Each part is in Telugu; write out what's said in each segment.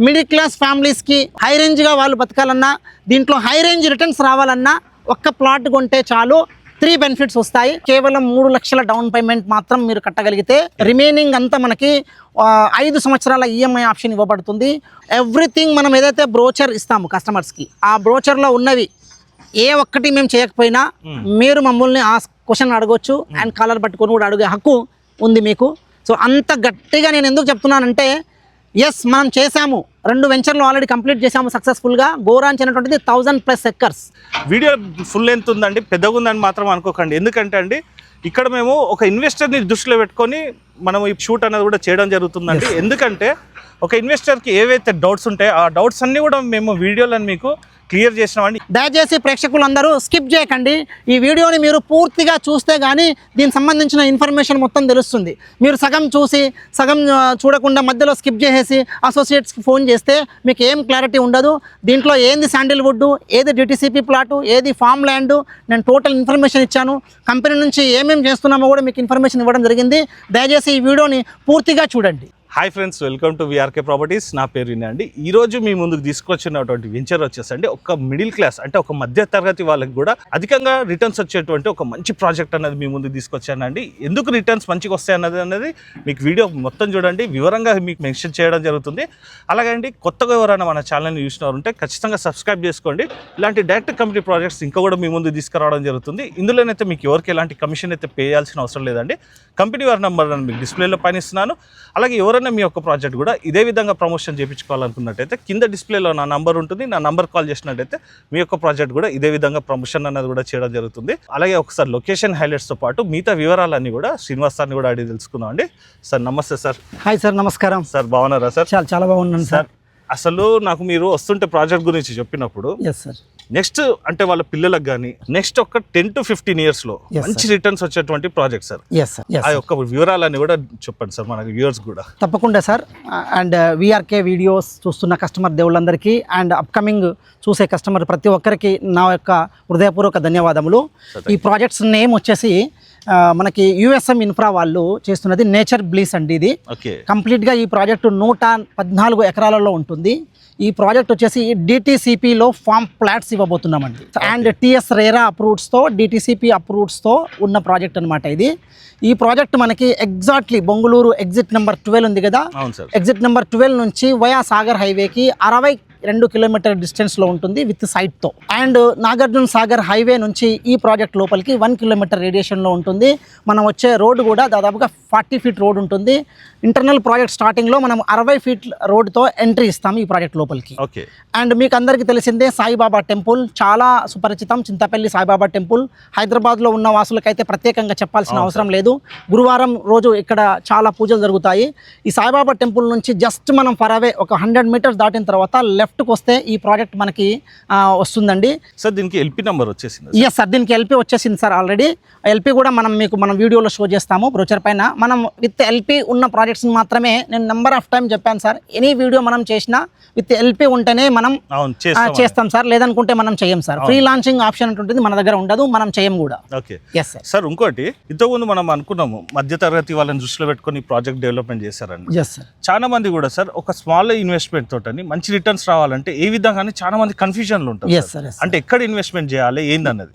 మిడిల్ క్లాస్ ఫ్యామిలీస్కి హై రేంజ్గా వాళ్ళు బతకాలన్నా, దీంట్లో హై రేంజ్ రిటర్న్స్ రావాలన్నా ఒక్క ప్లాట్ కొంటే చాలు 3 బెనిఫిట్స్ వస్తాయి. కేవలం 3 లక్షల డౌన్ పేమెంట్ మాత్రం మీరు కట్టగలిగితే రిమైనింగ్ అంతా మనకి 5 సంవత్సరాల ఈఎంఐ ఆప్షన్ ఇవ్వబడుతుంది. ఎవ్రీథింగ్ మనం ఏదైతే బ్రోచర్ ఇస్తాము కస్టమర్స్కి, ఆ బ్రోచర్లో ఉన్నవి ఏ ఒక్కటి మేము చేయకపోయినా మీరు మమ్మల్ని ఆ క్వశ్చన్ అడగొచ్చు అండ్ కాలర్ పట్టుకొని కూడా అడిగే హక్కు ఉంది మీకు. సో అంత గట్టిగా నేను ఎందుకు చెప్తున్నానంటే, ఎస్ మనం చేసాము, 2 వెంచర్లు ఆల్రెడీ కంప్లీట్ చేసాము సక్సెస్ఫుల్గా. గోరాంచ్ అనేటువంటిది 1000+ ఎకర్స్. వీడియో ఫుల్ లెంత్ ఉందండి, పెద్దగా ఉందని మాత్రం అనుకోకండి. ఎందుకంటే అండి ఇక్కడ మేము ఒక ఇన్వెస్టర్ని దృష్టిలో పెట్టుకొని మనం ఈ షూట్ అనేది కూడా చేయడం జరుగుతుందండి. ఎందుకంటే ఒక ఇన్వెస్టర్కి ఏవైతే డౌట్స్ ఉంటాయో ఆ డౌట్స్ అన్నీ కూడా మేము వీడియోలను మీకు క్లియర్ చేసినామండి. దయచేసి ప్రేక్షకులందరూ స్కిప్ చేయకండి. ఈ వీడియోని మీరు పూర్తిగా చూస్తే కానీ దీనికి సంబంధించిన ఇన్ఫర్మేషన్ మొత్తం తెలుస్తుంది. మీరు సగం చూసి సగం చూడకుండా మధ్యలో స్కిప్ చేసేసి అసోసియేట్స్కి ఫోన్ చేస్తే మీకు ఏం క్లారిటీ ఉండదు. దీంట్లో ఏంది శాండిల్వుడ్, ఏది డిటిసిపి ప్లాటు, ఏది ఫామ్ ల్యాండ్, నేను టోటల్ ఇన్ఫర్మేషన్ ఇచ్చాను. కంపెనీ నుంచి ఏమేమి చేస్తున్నామో కూడా మీకు ఇన్ఫర్మేషన్ ఇవ్వడం జరిగింది. దయచేసి ఈ వీడియోని పూర్తిగా చూడండి. Hi friends, welcome to VRK properties. నా పేరు వినయ్ అండి. ఈరోజు మీ ముందుకు తీసుకొచ్చినటువంటి వెంచర్ వచ్చేసండి ఒక మిడిల్ క్లాస్ అంటే ఒక మధ్య తరగతి వాళ్ళకి కూడా అధికంగా రిటర్న్స్ వచ్చేటువంటి ఒక మంచి ప్రాజెక్ట్ అనేది మీ ముందుకు తీసుకొచ్చానండి. ఎందుకు రిటర్న్స్ మంచిగా వస్తాయి అన్నది మీకు వీడియో మొత్తం చూడండి, వివరంగా మీకు మెన్షన్ చేయడం జరుగుతుంది. అలాగే అండి కొత్తగా ఎవరైనా మన ఛానల్ని చూసినారంటే ఖచ్చితంగా సబ్స్క్రైబ్ చేసుకోండి. ఇలాంటి డైరెక్ట్ కంపెనీ ప్రాజెక్ట్స్ ఇంకా కూడా మీ ముందు తీసుకురావడం జరుగుతుంది. ఇందులోనైతే మీకు ఎవరికి ఎలాంటి కమిషన్ అయితే పే చేయాల్సిన అవసరం లేదండి. కంపెనీ వారి నెంబర్ మీకు డిస్ప్లేలో పైన ఇస్తున్నాను. అలాగే ఎవరైనా మీ యొక్క ప్రాజెక్ట్ కూడా ఇదే విధంగా ప్రమోషన్ చేయించుకోవాలనుకున్నట్టయితే కింద డిస్ప్లేలో నా నంబర్ ఉంటుంది. నా నంబర్ కాల్ చేసినట్టయితే మీ యొక్క ప్రాజెక్ట్ కూడా ఇదే విధంగా ప్రమోషన్ అనేది కూడా చేయడం జరుగుతుంది. అలాగే ఒకసారి లొకేషన్ హైలైట్స్తో పాటు మిగతా వివరాలన్నీ కూడా శ్రీనివాస్ సార్ని కూడా అడిగి తెలుసుకుందాం అండి. సార్ నమస్తే సార్. హాయ్ సార్, నమస్కారం సార్. బాగున్నారా సార్? చాలా బాగున్నాను సార్. అసలు నాకు మీరు వస్తుంటే ప్రాజెక్ట్ గురించి చెప్పినప్పుడు ఎస్ సార్, నెక్స్ట్ అంటే వాళ్ళ పిల్లలకు కానీ నెక్స్ట్ ఒక 10 to 15 years లో మంచి రిటర్న్స్ వచ్చేటువంటి ప్రాజెక్ట్ సార్. ఆ యొక్క వివరాలన్నీ కూడా చెప్పండి సార్ మనకి వ్యూవర్స్ కూడా. తప్పకుండా సార్. అండ్ విఆర్కే వీడియోస్ చూస్తున్న కస్టమర్ దేవుళ్ళందరికీ అండ్ అప్కమింగ్ చూసే కస్టమర్ ప్రతి ఒక్కరికి నా యొక్క హృదయపూర్వక ధన్యవాదములు. ఈ ప్రాజెక్ట్స్ నేమ్ వచ్చేసి మనకి యుఎస్ఎం ఇన్ఫ్రా వాళ్ళు చేస్తున్నది నేచర్ బ్లీస్ అండి. ఇది కంప్లీట్గా ఈ ప్రాజెక్టు 114 ఎకరాలలో ఉంటుంది. ఈ ప్రాజెక్ట్ వచ్చేసి డిటిసిపిలో ఫామ్ ప్లాట్స్ ఇవ్వబోతున్నామండి. అండ్ టిఎస్ రేరా అప్రూవ్డ్స్తో డిటిసిపి అప్రూవ్డ్స్తో ఉన్న ప్రాజెక్ట్ అనమాట ఇది. ఈ ప్రాజెక్ట్ మనకి ఎగ్జాక్ట్లీ బొంగుళూరు ఎగ్జిట్ నెంబర్ 12 ఉంది కదా, ఎగ్జిట్ నెంబర్ 12 నుంచి వయా సాగర్ హైవేకి 62 కిలోమీటర్ డిస్టెన్స్లో ఉంటుంది విత్ సైట్తో. అండ్ నాగార్జున సాగర్ హైవే నుంచి ఈ ప్రాజెక్ట్ లోపలికి 1 కిలోమీటర్ రేడియేషన్లో ఉంటుంది. మనం వచ్చే రోడ్డు కూడా దాదాపుగా 40 feet రోడ్ ఉంటుంది. ఇంటర్నల్ ప్రాజెక్ట్ స్టార్టింగ్లో మనం 60 feet రోడ్తో ఎంట్రీ ఇస్తాం ఈ ప్రాజెక్ట్ లోపలికి. అండ్ మీకు అందరికీ తెలిసిందే సాయిబాబా టెంపుల్ చాలా సుపరిచితం. చింతపల్లి సాయిబాబా టెంపుల్ హైదరాబాద్లో ఉన్న వాసులకైతే ప్రత్యేకంగా చెప్పాల్సిన అవసరం లేదు. గురువారం రోజు ఇక్కడ చాలా పూజలు జరుగుతాయి. ఈ సాయిబాబా టెంపుల్ నుంచి జస్ట్ మనం ఫర్ అవే ఒక 100 meters దాటిన తర్వాత లెఫ్ట్కి వస్తే ఈ ప్రాజెక్ట్ మనకి వస్తుందండి. సార్ దీనికి ఎల్పి నెంబర్ వచ్చేసింది? ఎస్ సార్, దీనికి ఎల్పి వచ్చేసింది సార్ ఆల్రెడీ. ఎల్పి కూడా మనం వీడియోలో షో చేస్తాము బ్రోచర్ పైన. మనం విత్ ఎల్పి ఉన్న ప్రాజెక్ట్స్ మాత్రమే నేను నెంబర్ ఆఫ్ టైం చెప్పాను సార్. ఎనీ వీడియో మనం చేసినా విత్ ఎల్పి ఉంటేనే మనం చేస్తాం సార్, లేదనుకుంటే మనం చేయం సార్. ఫ్రీ లాంచింగ్ ఆప్షన్ ఉంటుంది మన దగ్గర ఉండదు, మనం చేయం కూడా. Okay sir. ఇంకోటి ఇంతకుముందు మనం అనుకున్నాము మధ్య తరగతి వాళ్ళని దృష్టిలో పెట్టుకుని ప్రాజెక్ట్ డెవలప్మెంట్ చేశారండి. చాలా మంది కూడా సార్ ఒక స్మాల్ ఇన్వెస్ట్మెంట్ తోటి మంచి రిటర్న్స్ రావాలంటే ఏ విధంగా చాలా మంది కన్ఫ్యూజన్ లో ఉంటారు. అంటే ఎక్కడ ఇన్వెస్ట్మెంట్ చేయాలి ఏందన్నది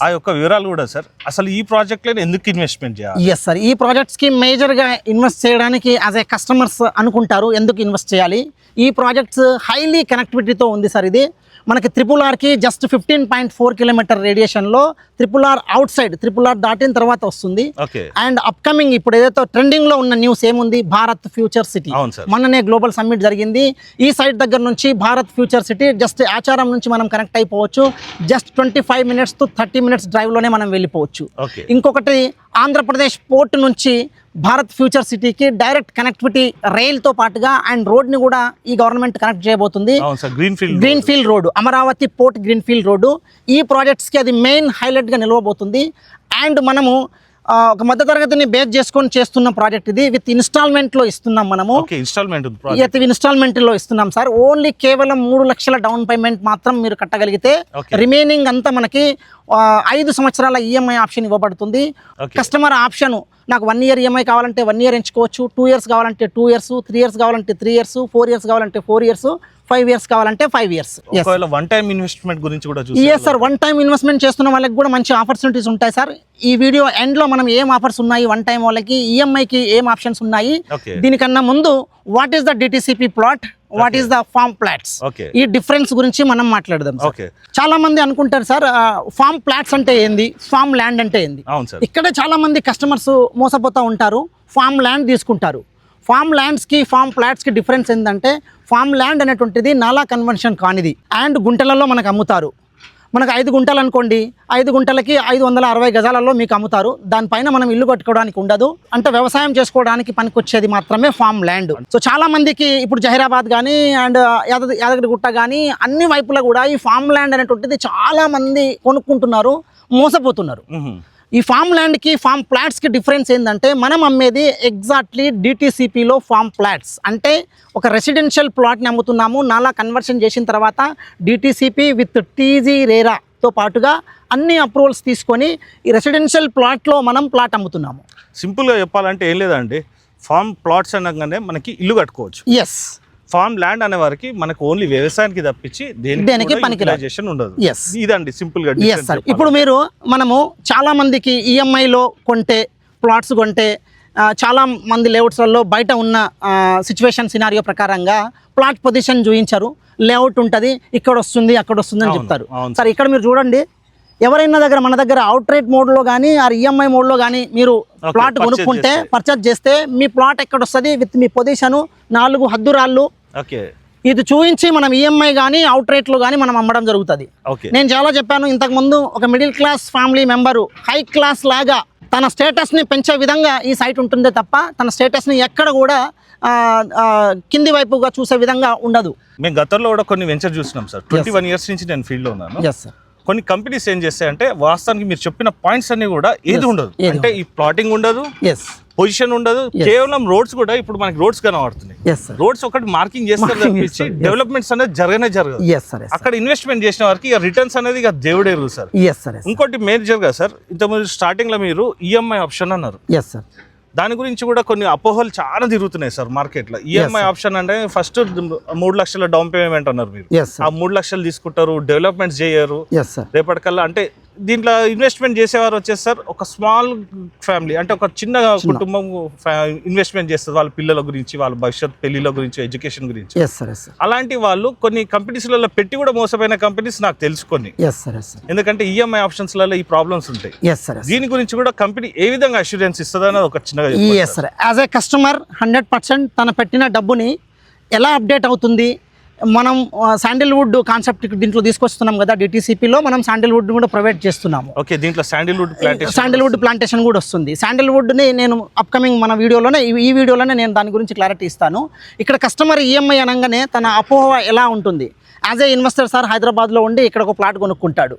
ఆ యొక్క వివరాలు కూడా సార్. అసలు ఈ ప్రాజెక్ట్ లో ఎందుకు ఇన్వెస్ట్మెంట్ చేయాలి? ఎస్ సార్, ఈ ప్రాజెక్ట్స్ కి మేజర్ గా ఇన్వెస్ట్ చేయడానికి యాజ్ ఏ కస్టమర్స్ అనుకుంటారు ఎందుకు ఇన్వెస్ట్ చేయాలి. ఈ ప్రాజెక్ట్స్ హైలీ కనెక్టివిటీతో ఉంది సార్. ఇది మనకి RRRకి జస్ట్ 15.4 కిలోమీటర్ రేడియేషన్లో RRR అవుట్ సైడ్ RRR దాటిన తర్వాత వస్తుంది. అండ్ అప్కమింగ్ ఇప్పుడు ఏదైతే ట్రెండింగ్లో ఉన్న న్యూస్ ఏముంది, భారత్ ఫ్యూచర్ సిటీ. మొన్ననే గ్లోబల్ సమ్మిట్ జరిగింది. ఈ సైట్ దగ్గర నుంచి భారత్ ఫ్యూచర్ సిటీ జస్ట్ ఆచారం నుంచి మనం కనెక్ట్ అయిపోవచ్చు. జస్ట్ 25 minutes to 30 minutes డ్రైవ్లోనే మనం వెళ్ళిపోవచ్చు. ఇంకొకటి ఆంధ్రప్రదేశ్ పోర్ట్ నుంచి భారత్ ఫ్యూచర్ సిటీకి డైరెక్ట్ కనెక్టివిటీ రైల్తో పాటుగా అండ్ రోడ్ని కూడా ఈ గవర్నమెంట్ కనెక్ట్ చేయబోతుంది. Greenfield road, Amaravati port greenfield road. ఈ ప్రాజెక్ట్స్కి అది మెయిన్ హైలైట్గా నిలవబోతుంది. అండ్ మనము ఒక మధ్యతరగతిని బేస్ చేసుకొని చేస్తున్న ప్రాజెక్ట్ ఇది. విత్ ఇన్స్టాల్మెంట్లో ఇస్తున్నాం మనము. ఇన్స్టాల్మెంట్లో ఇస్తున్నాం సార్. ఓన్లీ కేవలం 3 లక్షల డౌన్ పేమెంట్ మాత్రం మీరు కట్టగలిగితే రిమైనింగ్ అంతా మనకి 5 సంవత్సరాల ఈఎంఐ ఆప్షన్ ఇవ్వబడుతుంది. Okay. కస్టమర్ ఆప్షన్ నాకు 1 ఇయర్ ఈఎంఐ కావాలంటే 1 ఇయర్ ఎంచుకోవచ్చు, 2 ఇయర్స్ కావాలంటే 2 ఇయర్స్, 3 ఇయర్స్ కావాలంటే 3 ఇయర్స్, 4 ఇయర్స్ కావాలంటే 4 ఇయర్స్, 5 ఇయర్స్ కావాలంటే 5 ఇయర్స్. ఒకవేళ వన్ టైం ఇన్వెస్ట్మెంట్ గురించి కూడా yes sir, one time investment చేస్తున్న వాళ్ళకి కూడా మంచి ఆపర్చునిటీస్ ఉంటాయి సార్. ఈ వీడియో ఎండ్లో మనం ఏం ఆఫర్స్ ఉన్నాయి, వన్ టైం వాళ్ళకి ఈఎంఐకి ఏం ఆప్షన్స్ ఉన్నాయి, ఓకే దీనికన్నా ముందు what is the DTCP plot, what is the farm plots, okay ఈ డిఫరెన్స్ గురించి మనం మాట్లాడదాం సార్. ఓకే చాలా మంది అనుకుంటారు సార్ ఫార్మ్ ప్లాట్స్ అంటే ఏంది, ఫార్మ్ ల్యాండ్ అంటే ఏంది. అవును సార్. ఇక్కడ చాలా మంది కస్టమర్స్ మోసపోతూ ఉంటారు, ఫార్మ్ ల్యాండ్ తీసుకుంటారు. ఫార్మ్ ల్యాండ్స్కి ఫార్మ్ ప్లాట్స్కి డిఫరెన్స్ ఏంటంటే ఫార్మ్ ల్యాండ్ అనేటువంటిది నాలా కన్వెన్షన్ కానిది అండ్ గుంటలలో మనకు అమ్ముతారు. మనకు 5 గుంటలు అనుకోండి, 5 గుంటలకి 560 గజాలలో మీకు అమ్ముతారు. దానిపైన మనం ఇల్లు కట్టుకోవడానికి ఉండదు, అంటే వ్యవసాయం చేసుకోవడానికి పనికొచ్చేది మాత్రమే ఫార్మ్ ల్యాండ్. సో చాలా మందికి ఇప్పుడు జహీరాబాద్ కానీ అండ్ యాదగిరిగుట్ట కానీ అన్ని వైపులా కూడా ఈ ఫార్మ్ ల్యాండ్ అనేటువంటిది చాలా మంది కొనుక్కుంటున్నారు, మోసపోతున్నారు. ఈ ఫార్మ్ ల్యాండ్కి ఫార్మ్ ప్లాట్స్కి డిఫరెన్స్ ఏంటంటే మనం అమ్మేది ఎగ్జాక్ట్లీ డిటిసిపిలో ఫార్మ్ ప్లాట్స్ అంటే ఒక రెసిడెన్షియల్ ప్లాట్ని అమ్ముతున్నాము. నాలా కన్వర్షన్ చేసిన తర్వాత డిటిసిపి విత్ టీజీ రేరాతో పాటుగా అన్ని అప్రూవల్స్ తీసుకొని ఈ రెసిడెన్షియల్ ప్లాట్లో మనం ప్లాట్ అమ్ముతున్నాము. సింపుల్గా చెప్పాలంటే ఏం లేదండి, ఫార్మ్ ప్లాట్స్ అనగానే మనకి ఇల్లు కట్టుకోవచ్చు. ఎస్, ఫార్మ్ ల్యాండ్ అనే వారికి మనకు ఓన్లీ వ్యవసాయానికి తప్పించి దేనికి పనికిరాజేషన్ ఉండదు. Yes. ఇదండి సింపుల్ గా. ఎస్ సార్, ఇప్పుడు మనము చాలా మందికి ఈఎంఐలో కొంటే ప్లాట్స్ కొంటే చాలా మంది లేఅవుట్స్లలో బయట ఉన్న సిచ్యువేషన్ సినారియో ప్రకారంగా ప్లాట్ పొజిషన్ చూపించారు, లేఅవుట్ ఉంటుంది, ఇక్కడ వస్తుంది అక్కడ వస్తుంది అని చెప్తారు. సార్ ఇక్కడ మీరు చూడండి, ఎవరైనా మన దగ్గర అవుట్ రేట్ మోడ్లో కానీ ఆర్ ఈఎంఐ మోడ్లో కానీ మీరు ప్లాట్ కొనుక్కుంటే పర్చేజ్ చేస్తే మీ ప్లాట్ ఎక్కడ వస్తుంది విత్ మీ పొజిషను 4 హద్దురాళ్ళు ఇది చూపించి మనం ఈఎంఐ కానీ అవుట్ రేట్లో కానీ మనం అమ్మడం జరుగుతుంది. నేను చాలా చెప్పాను ఇంతకుముందు, ఒక middle class family member high class లాగా తన స్టేటస్ని పెంచే విధంగా ఈ సైట్ ఉంటుందే తప్ప తన స్టేటస్ని ఎక్కడ కూడా కింది వైపుగా చూసే విధంగా ఉండదు. మేము గతంలో కూడా కొన్ని వెంచర్ చూసినాం సార్. 21 ఇయర్స్ నుంచి నేను ఫీల్డ్లో ఉన్నాను. Yes sir. కొన్ని కంపెనీస్ ఏం చేస్తాయంటే వాస్తవానికి మీరు చెప్పిన పాయింట్స్ అన్ని కూడా ఏది ఉండదు, అంటే ఈ ప్లాటింగ్ ఉండదు, పొజిషన్ ఉండదు, కేవలం రోడ్స్ కూడా ఇప్పుడు మనకి రోడ్స్ కనబడుతున్నాయి. రోడ్స్ ఒకటి మార్కింగ్ చేస్తారు తప్పించి డెవలప్మెంట్స్ అనేది జరగదు. అక్కడ ఇన్వెస్ట్మెంట్ చేసిన వారికి రిటర్న్స్ అనేది ఇక దేవుడేరు సార్. ఇంకోటి మేజర్ గా సార్, ఇంతకుముందు స్టార్టింగ్ లో మీరు ఈఎంఐ ఆప్షన్ అన్నారు. దాని గురించి కూడా కొన్ని అపోహలు చాలా తిరుగుతున్నాయి సార్ మార్కెట్లో. ఈఎంఐ ఆప్షన్ అంటే ఫస్ట్ 3 లక్షల డౌన్ పేమెంట్ అన్నారు మీరు, ఆ 3 లక్షలు తీసుకుంటారు, డెవలప్మెంట్స్ చేయరు రేపటికల్లా. అంటే దీంట్లో ఇన్వెస్ట్మెంట్ చేసేవారు వచ్చేసి సార్ ఒక స్మాల్ ఫ్యామిలీ, అంటే ఒక చిన్న కుటుంబం ఇన్వెస్ట్మెంట్ చేస్తారు వాళ్ళ పిల్లల గురించి, వాళ్ళ భవిష్యత్ పెళ్లిల గురించి, ఎడ్యుకేషన్ గురించి. అలాంటి వాళ్ళు కొన్ని కంపెనీస్లలో పెట్టి కూడా మోసపోయిన కంపెనీస్ నాకు తెలుసుకొని, ఎందుకంటే ఈఎంఐ ఆప్షన్స్లలో ఈ ప్రాబ్లమ్స్ ఉంటాయి. దీని గురించి కూడా కంపెనీ ఏ విధంగా అష్యూరెన్స్ ఇస్తుంది అనేది ఒక చిన్నగా యాజ్ ఏ కస్టమర్ 100% తన పెట్టిన డబ్బుని ఎలా అప్డేట్ అవుతుంది. మనం శాండిల్వుడ్ కాన్సెప్ట్ దీంట్లో తీసుకొస్తున్నాం కదా, డిటిసిపిలో మనం శాండిల్వుడ్ కూడా ప్రొవైడ్ చేస్తున్నాము. ఓకే, దీంట్లో శాండిల్వుడ్ ప్లాంటేషన్ కూడా వస్తుంది. శాండిల్వుడ్ని నేను అప్కమింగ్ మన వీడియోలోనే ఈ వీడియోలోనే నేను దాని గురించి క్లారిటీ ఇస్తాను. ఇక్కడ కస్టమర్ ఈఎంఐ అనగానే తన అపోహ ఎలా ఉంటుంది. యాజ్ ఏ ఇన్వెస్టర్ సార్ హైదరాబాద్లో ఉండి ఇక్కడ ఒక ప్లాట్ కొనుక్కుంటాడు,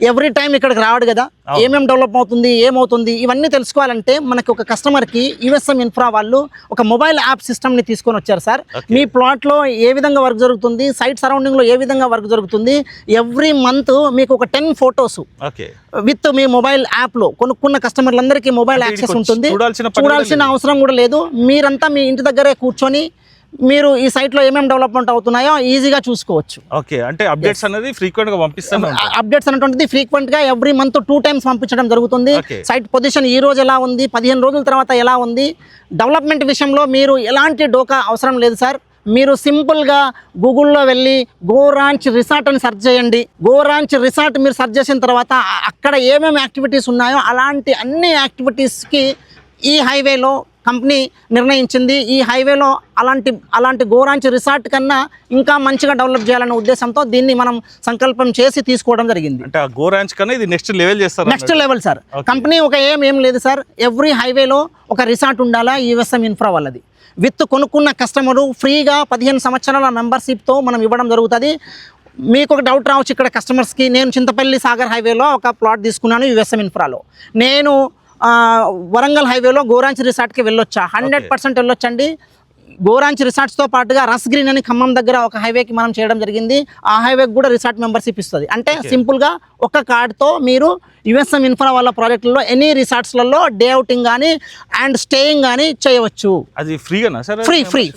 ఎవ్రీ టైం ఇక్కడికి రావడు కదా, ఏమేమి డెవలప్ అవుతుంది ఏమవుతుంది ఇవన్నీ తెలుసుకోవాలంటే మనకి ఒక కస్టమర్కి యుఎస్ఎం ఇన్ఫ్రా వాళ్ళు ఒక మొబైల్ యాప్ సిస్టమ్ని తీసుకొని వచ్చారు సార్. మీ ప్లాట్లో ఏ విధంగా వర్క్ జరుగుతుంది, సైట్ సరౌండింగ్లో ఏ విధంగా వర్క్ జరుగుతుంది, ఎవ్రీ మంత్ మీకు ఒక 10 ఫొటోస్ విత్ మీ మొబైల్ యాప్లో కొనుక్కున్న కస్టమర్లందరికీ మొబైల్ యాక్సెస్ ఉంటుంది. చూడాల్సిన అవసరం కూడా లేదు, మీరంతా మీ ఇంటి దగ్గరే కూర్చొని మీరు ఈ సైట్ లో ఏమేమి డెవలప్మెంట్ అవుతున్నాయో ఈజీగా చూసుకోవచ్చు. ఓకే, అంటే అప్డేట్స్ అనేది ఫ్రీక్వెంట్ గా పంపిస్తాను. అప్డేట్స్ అనేటువంటిది ఫ్రీక్వెంట్ గా ఎవ్రీ మంత్ 2 టైమ్స్ పంపించడం జరుగుతుంది. సైట్ పొజిషన్ ఈ రోజు ఎలా ఉంది, 15 రోజుల తర్వాత ఎలా ఉంది, డెవలప్మెంట్ విషయంలో మీరు ఎలాంటి డోకా అవసరం లేదు సార్. మీరు సింపుల్గా గూగుల్లో వెళ్ళి గోరాంచ్ రిసార్ట్ అని సెర్చ్ చేయండి. గోరాంచ్ రిసార్ట్ మీరు సెర్చ్ చేసిన తర్వాత అక్కడ ఏమేమి యాక్టివిటీస్ ఉన్నాయో అలాంటి అన్ని యాక్టివిటీస్కి ఈ హైవేలో కంపెనీ నిర్ణయించింది. ఈ హైవేలో అలాంటి గోరాంచ్ రిసార్ట్ కన్నా ఇంకా మంచిగా డెవలప్ చేయాలనే ఉద్దేశంతో దీన్ని మనం సంకల్పం చేసి తీసుకోవడం జరిగింది. అంటే గోరాంచ్ కన్నా ఇది నెక్స్ట్ లెవెల్ చేస్తారు. Next level sir. కంపెనీ ఒక ఏం లేదు సార్, ఎవ్రీ హైవేలో ఒక రిసార్ట్ ఉండాలా యుఎస్ఎం ఇన్ఫ్రా వాళ్ళది. విత్ కొనుక్కున్న కస్టమరు ఫ్రీగా 15 సంవత్సరాల మెంబర్షిప్తో మనం ఇవ్వడం జరుగుతుంది. మీకు ఒక డౌట్ రావచ్చు ఇక్కడ కస్టమర్స్కి, నేను చింతపల్లి సాగర్ హైవేలో ఒక ప్లాట్ తీసుకున్నాను యుఎస్ఎం ఇన్ఫ్రాలో, నేను వరంగల్ హైవేలో గోరాంచ్ రిసార్ట్కి వెళ్ళొచ్చా? 100% వెళ్ళొచ్చండి. గోరాంచ్ రిసార్ట్స్తో పాటుగా రస్ గ్రీన్ అని ఖమ్మం దగ్గర ఒక హైవేకి మనం చేయడం జరిగింది. ఆ హైవేకి కూడా రిసార్ట్ మెంబర్షిప్ ఇస్తుంది. అంటే సింపుల్గా ఒక కార్డ్తో మీరు యుఎస్ఎం ఇన్ఫ్రా వాళ్ళ ప్రాజెక్టులలో ఎనీ రిసార్ట్స్లలో డే అవుటింగ్ కానీ అండ్ స్టేయింగ్ కానీ చేయవచ్చు. అది ఫ్రీగానా sir?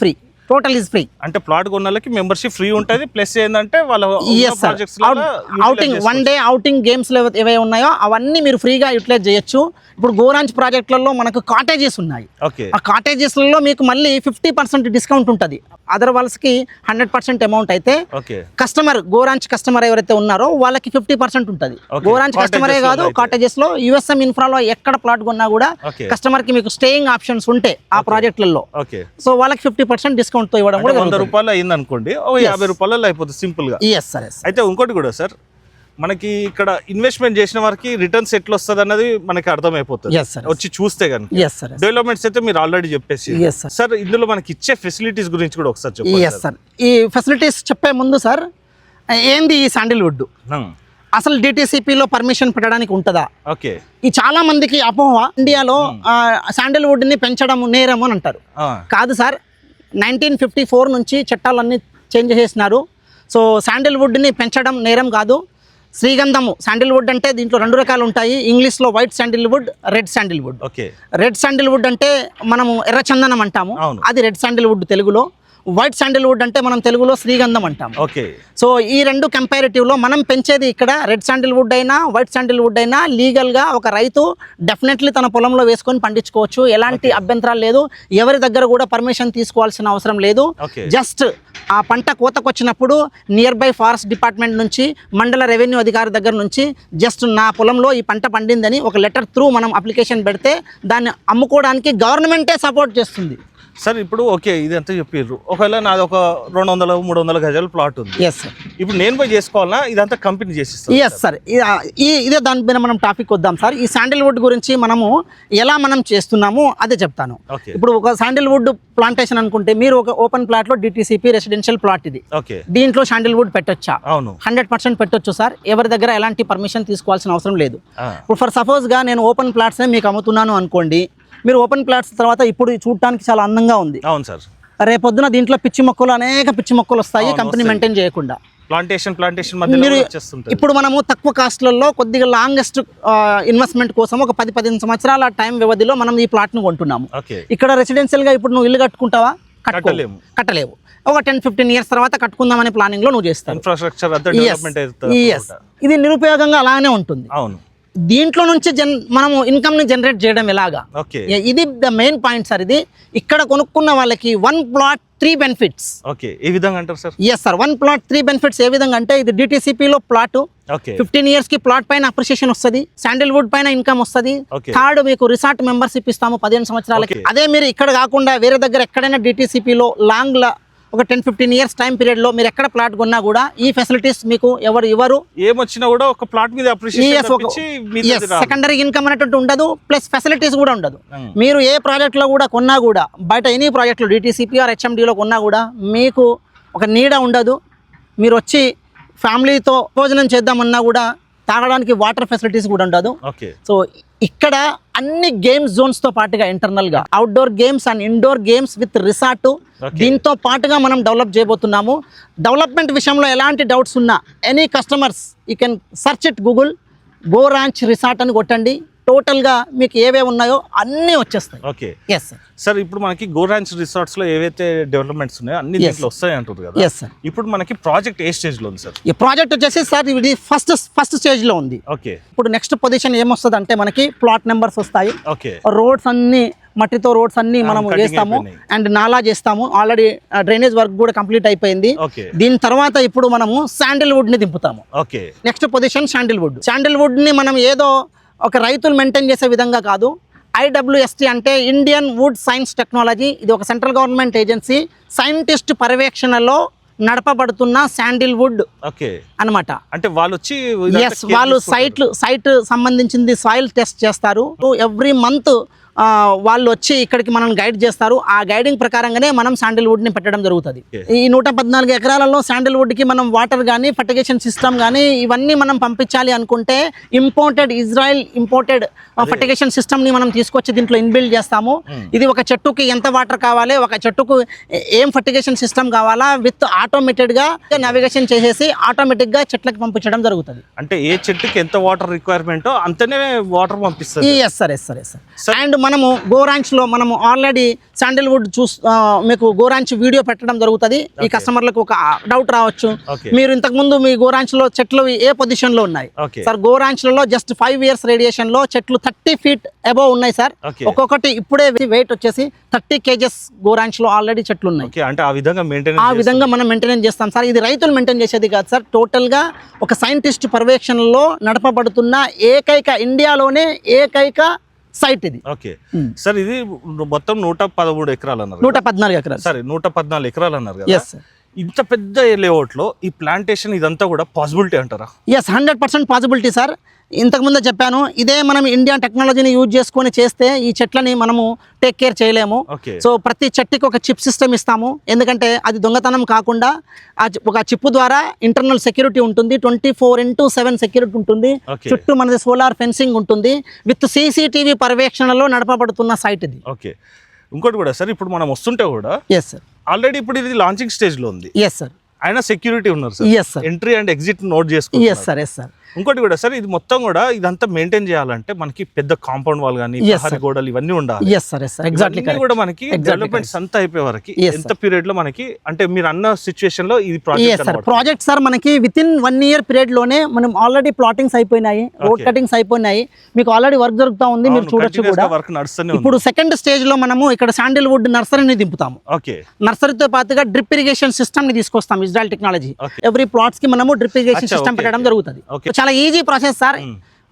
Free total is free. అంటే ప్లాట్ కొన్న వాళ్ళకి మెంబర్షిప్ ఫ్రీ ఉంటుంది. ప్లస్ ఏంటంటే వాళ్ళ projects outing one day outing games ఏవే ఉన్నాయో అవన్నీ మీరు ఫ్రీగా యూటిలైజ్ చేయొచ్చు. ఇప్పుడు గోరాంచ్ ప్రాజెక్టులలో మనకు కాటేజెస్ ఉన్నాయి. ఆ కాటేజెస్లలో మీకు మళ్ళీ 50% డిస్కౌంట్ ఉంటుంది. అదర్ వాళ్ళకి 100% అమౌంట్ అయితే కస్టమర్ గోరాంచ్ కస్టమర్ ఎవరైతే ఉన్నారో వాళ్ళకి 50% ఉంటుంది. గోరాంచ్ కస్టమరే కాదు, కాటేజెస్ లో యుఎస్ఎం ఇన్ఫ్రాలో ఎక్కడ ప్లాట్ కొన్నా కూడా కస్టమర్ కి మీకు స్టేయింగ్ ఆప్షన్స్ ఉంటాయి ఆ ప్రాజెక్టులలో. సో వాళ్ళకి 50% డిస్కౌంట్ తో ఇవ్వడం కూడా 100 రూపాయలు అయింది అనుకోండి, 50 రూపాయలు అయిపోతుంది సింపుల్ గా. అయితే ఇంకోటి కూడా సార్, మనకి ఇక్కడ ఇన్వెస్ట్మెంట్ చేసిన వారికి రిటర్న్స్ ఎట్లా వస్తుంది అన్నది మనకి అర్థమైపోతుంది వచ్చి చూస్తే కనుక. డెవలప్మెంట్స్ అయితే మీరు ఆల్రెడీ చెప్పేసి సార్, ఇందులో మనకి ఇచ్చే ఫెసిలిటీస్ గురించి కూడా ఒకసారి చెప్పండి. ఈ ఫెసిలిటీస్ చెప్పే ముందు సార్, ఏంది ఈ శాండిల్వుడ్, అసలు డిటిసిపిలో పర్మిషన్ పెట్టడానికి ఉంటుందా? ఓకే, ఈ చాలా మందికి అపోహ, ఇండియాలో శాండిల్వుడ్ ని పెంచడం నేరం అని అంటారు. కాదు సార్, 1954 నుంచి చట్టాలన్నీ చేంజ్ చేసినారు. సో శాండిల్వుడ్ని పెంచడం నేరం కాదు. శ్రీగంధము శాండిల్వుడ్ అంటే దీంట్లో 2 రకాలు ఉంటాయి. ఇంగ్లీష్లో white Sandalwood, red Sandalwood. Red Sandalwood అంటే మనము ఎర్రచందనం అంటాము, అది రెడ్ శాండిల్వుడ్ తెలుగులో. వైట్ శాండిల్వుడ్ అంటే మనం తెలుగులో శ్రీగంధం అంటాం. సో ఈ రెండు కంపారిటివ్లో మనం పెంచేది ఇక్కడ రెడ్ శాండిల్వుడ్ అయినా వైట్ శాండిల్వుడ్ అయినా లీగల్గా ఒక రైతు డెఫినెట్లీ తన పొలంలో వేసుకొని పండించుకోవచ్చు. ఎలాంటి అభ్యంతరాలు లేదు. ఎవరి దగ్గర కూడా పర్మిషన్ తీసుకోవాల్సిన అవసరం లేదు. జస్ట్ ఆ పంట కోతకు వచ్చినప్పుడు నియర్ బై ఫారెస్ట్ డిపార్ట్మెంట్ నుంచి, మండల రెవెన్యూ అధికారి దగ్గర నుంచి జస్ట్ నా పొలంలో ఈ పంట పండిందని ఒక లెటర్ త్రూ మనం అప్లికేషన్ పెడితే దాన్ని అమ్ముకోవడానికి గవర్నమెంటే సపోర్ట్ చేస్తుంది. సార్ ఇప్పుడు ఓకే, ఇది ఎంత చెప్పారు, ఒకవేళ నాది ఒక 200-300 గజాల ప్లాట్ ఉంది. ఇప్పుడు నేను పోయి చేసుకోవాలా, ఇదంతా కంపెనీ చేసిస్తాను? ఎస్ సార్, ఇదే దాని మీద మనం టాపిక్ వద్దాం సార్. ఈ శాండిల్వుడ్ గురించి మనము ఎలా మనం చేస్తున్నాము అదే చెప్తాను. ఇప్పుడు ఒక శాండిల్వుడ్ ప్లాంటేషన్ అనుకుంటే మీరు ఒక ఓపెన్ ప్లాట్ లో డిటిసిపి రెసిడెన్షియల్ ప్లాట్ ఇది, దీంట్లో శాండిల్వుడ్ పెట్టొచ్చా? 100% పెట్టొచ్చు సార్. ఎవరి దగ్గర ఎలాంటి పర్మిషన్ తీసుకోవాల్సిన అవసరం లేదు. ఇప్పుడు ఫర్ సపోజ్ గా నేను ఓపెన్ ప్లాట్స్ మీకు అమ్ముతున్నాను అనుకోండి. మీరు ఓపెన్ ప్లాట్స్ తర్వాత ఇప్పుడు చూడటానికి చాలా అందంగా ఉంది. అవును సార్. రేపొద్దున దీంట్లో పిచ్చి మొక్కలు, అనేక పిచ్చి మొక్కలు వస్తాయి కంపెనీ మెయింటైన్ చేయకుండా. ప్లాంటేషన్ ఇప్పుడు మనము తక్కువ కాస్ట్లలో కొద్దిగా లాంగెస్ట్ ఇన్వెస్ట్మెంట్ కోసం ఒక 10-15 సంవత్సరాల టైం వ్యవధిలో మనం ఈ ప్లాట్ ను కొంటున్నాము. ఇక్కడ రెసిడెన్షియల్ గా ఇప్పుడు నువ్వు ఇల్లు కట్టుకుంటావా? కట్టలేవు. ఒక 10-15 ఇయర్స్ తర్వాత కట్టుకుందామనే ప్లానింగ్ లో నువ్వు చేస్తావు. ఇన్ఫ్రాస్ట్రక్చర్ ఇది నిరుపయోగంగా అలానే ఉంటుంది. అవును. దీంట్లో నుంచి మనము ఇన్కమ్ ని జనరేట్ చేయడం ఎలాగా, ఇది ద మెయిన్ పాయింట్ సార్. ఇది ఇక్కడ కొనుక్కున్న వాళ్ళకి 1 plot 3 benefits. ఓకే, ఏ విధంగా అంటారు sir? Yes sir, 1 plot 3 benefits ఏ విధంగా అంటే, ఇది డిటిసిపిలో ప్లాట్ 15 years కి ప్లాట్ పైన అప్రిషియేషన్ వస్తుంది, శాండిల్వుడ్ పైన ఇన్కమ్ వస్తుంది. థర్డ్, మీకు రిసార్ట్ మెంబర్షిప్ ఇస్తాము 15 సంవత్సరాలకి. అదే మీరు ఇక్కడ కాకుండా వేరే దగ్గర ఎక్కడైనా డిటిసిపిలో లాంగ్ ఒక 10-15 years టైం పీరియడ్ లో మీరు ఎక్కడ ప్లాట్ కొన్నా కూడా ఈ ఫెసిలిటీస్ మీకు ఎవరు ఇవ్వరు. ఏమొచ్చినా కూడా ఒక ప్లాట్ మీద సెకండరీ ఇన్కమ్ అనేటువంటి ఉండదు, ప్లస్ ఫెసిలిటీస్ కూడా ఉండదు. మీరు ఏ ప్రాజెక్ట్ లో కూడా కొన్నా కూడా, బయట ఎనీ ప్రాజెక్ట్ లో డిటిసిపి ఆర్ హెచ్ఎండిలో కొన్నా కూడా మీకు ఒక నీడ ఉండదు. మీరు వచ్చి ఫ్యామిలీతో భోజనం చేద్దామన్నా కూడా తాగడానికి వాటర్ ఫెసిలిటీస్ కూడా ఉండదు. సో ఇక్కడ అన్ని గేమ్స్ జోన్స్ తో పాటుగా ఇంటర్నల్ గా outdoor games and indoor games with resort దీంతో పాటుగా మనం డెవలప్ చేయబోతున్నాము. డెవలప్మెంట్ విషయంలో ఎలాంటి డౌట్స్ ఉన్నా any customers you can search it Google, గోరాంచ్ రిసార్ట్ అని కొట్టండి. టోటల్ గా మీకు ఏవేవి ఉన్నాయో అన్నీ వచ్చేస్తాయి. ఓకే సార్, ఇప్పుడు మనకి గోరాంచ్ రిసార్ట్స్ లో ఏవైతే డెవలప్మెంట్స్ ఉన్నాయో అన్ని దీంట్లో వస్తాయి అంటారు కదా. Yes sir. ఇప్పుడు మనకి ప్రాజెక్ట్ ఏ స్టేజ్ లో ఉంది సార్? ఈ ప్రాజెక్ట్ వచ్చేసి సార్ ఇది ఫస్ట్ స్టేజ్ లో ఉంది. ఓకే. ఇప్పుడు నెక్స్ట్ పొజిషన్ ఏమొస్తుంది అంటే మనకి ప్లాట్ నెంబర్స్ వస్తాయి. ఓకే. రోడ్స్ అన్ని మట్టితో రోడ్స్ అన్ని మనం చేస్తాము అండ్ నాలా చేస్తాము. ఆల్రెడీ డ్రైనేజ్ వర్క్ కూడా కంప్లీట్ అయిపోయింది. దీని తర్వాత ఇప్పుడు మనము శాండిల్వుడ్ ని దింపుతాము. ఓకే. నెక్స్ట్ పొజిషన్ శాండిల్వుడ్ ని మనం ఏదో ఒక రైతులు మెయింటైన్ చేసే విధంగా కాదు. IWST అంటే ఇండియన్ వుడ్ సైన్స్ టెక్నాలజీ, ఇది ఒక సెంట్రల్ గవర్నమెంట్ ఏజెన్సీ, సైంటిస్ట్ పర్యవేక్షణలో నడపబడుతున్న శాండిల్వుడ్ అన్నమాట. అంటే వాళ్ళు సైట్ సంబంధించింది సాయిల్ టెస్ట్ చేస్తారు. ఎవ్రీ మంత్ వాళ్ళు వచ్చి ఇక్కడికి మనం గైడ్ చేస్తారు. ఆ గైడింగ్ ప్రకారంగానే మనం శాండిల్వుడ్ని పెట్టడం జరుగుతుంది. ఈ 114 ఎకరాలలో శాండిల్వుడ్కి మనం వాటర్ కానీ ఫర్టిగేషన్ సిస్టమ్ కానీ ఇవన్నీ మనం పంపించాలి అనుకుంటే ఇజ్రాయెల్ ఇంపోర్టెడ్ ఫర్టిగేషన్ సిస్టమ్ని మనం తీసుకొచ్చి దీంట్లో ఇన్బిల్డ్ చేస్తాము. ఇది ఒక చెట్టుకి ఎంత వాటర్ కావాలి, ఒక చెట్టుకు ఏం ఫర్టిగేషన్ సిస్టమ్ కావాలా విత్ ఆటోమేటెడ్గా నావిగేషన్ చేసేసి ఆటోమేటిక్గా చెట్లకి పంపించడం జరుగుతుంది. అంటే ఏ చెట్టుకి ఎంత వాటర్ రిక్వైర్మెంటో అంతనే వాటర్ పంపిస్తుంది. Yes sir. అండ్ మనము గోరాంచ్లో మనము ఆల్రెడీ శాండిల్వుడ్ మీకు గోరాంచ్ వీడియో పెట్టడం జరుగుతుంది. ఈ కస్టమర్లకు ఒక డౌట్ రావచ్చు, మీరు ఇంతకుముందు మీ గోరాంచ్లో చెట్లు ఏ పొజిషన్లో ఉన్నాయి సార్? గోరాంచ్లలో జస్ట్ 5 years రేడియేషన్లో చెట్లు 30 feet అబోవ్ ఉన్నాయి సార్. ఒక్కొక్కటి ఇప్పుడే వెయిట్ వచ్చేసి 30 kgs గోరాంచ్లో ఆల్రెడీ చెట్లు ఉన్నాయి. అంటే ఆ విధంగా మనం మెయింటెనెన్స్ చేస్తాం సార్. ఇది రైతులు మెయింటైన్ చేసేది కాదు సార్, టోటల్గా ఒక సైంటిస్ట్ పర్యవేక్షణలో నడపబడుతున్న ఇండియాలోనే ఏకైక సైట్ ఇది. ఓకే సార్, ఇది మొత్తం 113 ఎకరాలు అన్నారు, 114 ఎకరాలు. సరే 114 ఎకరాలు అన్నారు కదా. ఇంత పెద్ద లేఅవుట్లో ఈ ప్లాంటేషన్ ఇదంతా కూడా పాసిబిలిటీ అంటారా? 100% పాసిబిలిటీ సార్. ఇంతకుముందే చెప్పాను, ఇదే మనం ఇండియన్ టెక్నాలజీని యూజ్ చేసుకొని చేస్తే ఈ చెట్లని మనము టేక్ కేర్ చేయలేము. సో ప్రతి చెట్టుకి ఒక చిప్ సిస్టమ్ ఇస్తాము, ఎందుకంటే అది దొంగతనం కాకుండా ఒక చిప్ ద్వారా ఇంటర్నల్ సెక్యూరిటీ ఉంటుంది, 24/7 సెక్యూరిటీ ఉంటుంది. చుట్టూ మనది సోలార్ ఫెన్సింగ్ ఉంటుంది, విత్ CCTV పర్యవేక్షణలో నడపబడుతున్న సైట్ ఇది. ఓకే, ఇంకోటి కూడా సార్, ఇప్పుడు మనం వస్తుంటే కూడా ఎస్ సార్, ఆల్రెడీ ఇప్పుడు ఇది లాంచింగ్ స్టేజ్ లో ఉంది. Yes sir. ఆయన సెక్యూరిటీ ఉన్నారు sir. Yes sir. Entry and exit note చేసుకోండి. Yes sir. Yes sir. ఇంకోటి కూడా సార్, ఇది మొత్తం కూడా ఇదంతా మెయింటైన్ చేయాలంటే మనకి పెద్ద కాంపౌండ్ వాల్ కానీ ప్రహరీ గోడలు ఇవన్నీ ఉండాలి. Yes sir. Yes sir. Exactly correct. కూడా మనకి డెవలప్మెంట్స్ అంతా అయిపోయే వరకు ఎంత పీరియడ్ లో మనకి, అంటే మీరు అన్న సిచువేషన్ లో ఇది ప్రాజెక్ట్ సార్ మనకి విత్ ఇన్ 1 year పీరియడ్ లోనే మనం ఆల్రెడీ ప్లాటింగ్స్ అయిపోయినాయి, రోడ్ కటింగ్స్ అయిపోయినాయి, మీకు ఆల్రెడీ వర్క్ జరుగుతూ ఉంది, మీరు చూడొచ్చు కూడా. వర్క్ నడుస్తూనే. ఇప్పుడు సెకండ్ స్టేజ్ లో మనము ఇక్కడ శాండిల్వుడ్ నర్సరీని దింపుతాము. ఓకే, నర్సరీతో పాటుగా డ్రిప్ ఇరిగేషన్ సిస్టమ్ ని తీసుకొస్తాం. ఇజ్రాయెల్ టెక్నాలజీ ఎవ్రీ ప్లాట్స్ కి మనము డ్రిప్ ఇరిగేషన్ సిస్టమ్ పెట్టడం జరుగుతుంది. చాలా ఈజీ ప్రాసెస్ సార్.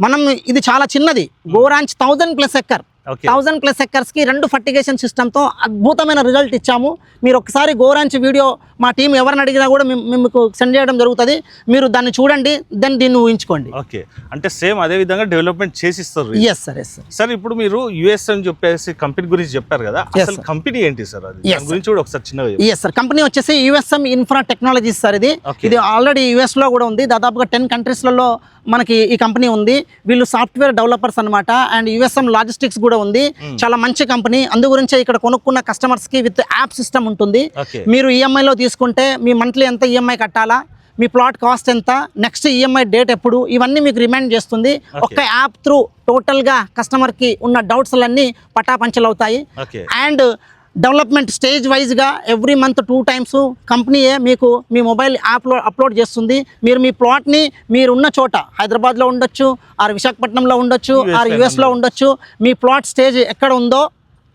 మనం ఇది చాలా చిన్నది, గోరాంచ్ 1000+ ఎకర్, 1000+ ఎకర్స్ కి 2 ఫర్టిగేషన్ సిస్టమ్ తో అద్భుతమైన రిజల్ట్ ఇచ్చాము. మీరు ఒకసారి గోరాంచ్ వీడియో మా టీం ఎవరిని అడిగినా కూడా మీకు సెండ్ చేయడం జరుగుతుంది, మీరు దాన్ని చూడండి, దెన్ దీన్ని ఊహించుకోండి. ఓకే, అంటే సేమ్ అదే విధంగా డెవలప్మెంట్ చేసిస్తారు. Yes sir. Yes sir. Sir, ఇప్పుడు మీరు US అని చెప్పేసి కంపెనీ గురించి చెప్పారు కదా, అసలు కంపెనీ ఏంటి సార్? అది దాని గురించి కూడా ఒకసారి చిన్నగా. ఎస్ సార్, కంపెనీ వచ్చేసి USM ఇన్ఫ్రా టెక్నాలజీస్ సార్. ఇది ఆల్రెడీ US లో కూడా ఉంది, దాదాపుగా 10 countries-లలో మనకి ఈ కంపెనీ ఉంది. వీళ్ళు సాఫ్ట్వేర్ డెవలపర్స్ అనమాట, అండ్ USM లాజిస్టిక్స్ కూడా ఉంది. చాలా మంచి కంపెనీ. అందు గురించే ఇక్కడ కొనుక్కున్న కస్టమర్స్ కి విత్ యాప్ సిస్టమ్ ఉంటుంది. మీరు EMI లో తీసుకుంటే మీ మంత్లీ ఎంత EMI కట్టాలా, మీ ప్లాట్ కాస్ట్ ఎంత, నెక్స్ట్ EMI డేట్ ఎప్పుడు, ఇవన్నీ మీకు రిమైండ్ చేస్తుంది. ఒక్క యాప్ త్రూ టోటల్గా కస్టమర్కి ఉన్న డౌట్స్ అన్నీ పటాపంచలు అవుతాయి. అండ్ డెవలప్మెంట్ స్టేజ్ వైజ్గా ఎవ్రీ మంత్ 2 times కంపెనీయే మీకు మీ మొబైల్ యాప్లో అప్లోడ్ USని మీరు మీ ప్లాట్ని మీరున్న చోట హైదరాబాద్లో ఉండొచ్చు, ఆర్ విశాఖపట్నంలో ఉండొచ్చు, ఆర్ US-లో ఉండొచ్చు, మీ ప్లాట్ స్టేజ్ ఎక్కడ ఉందో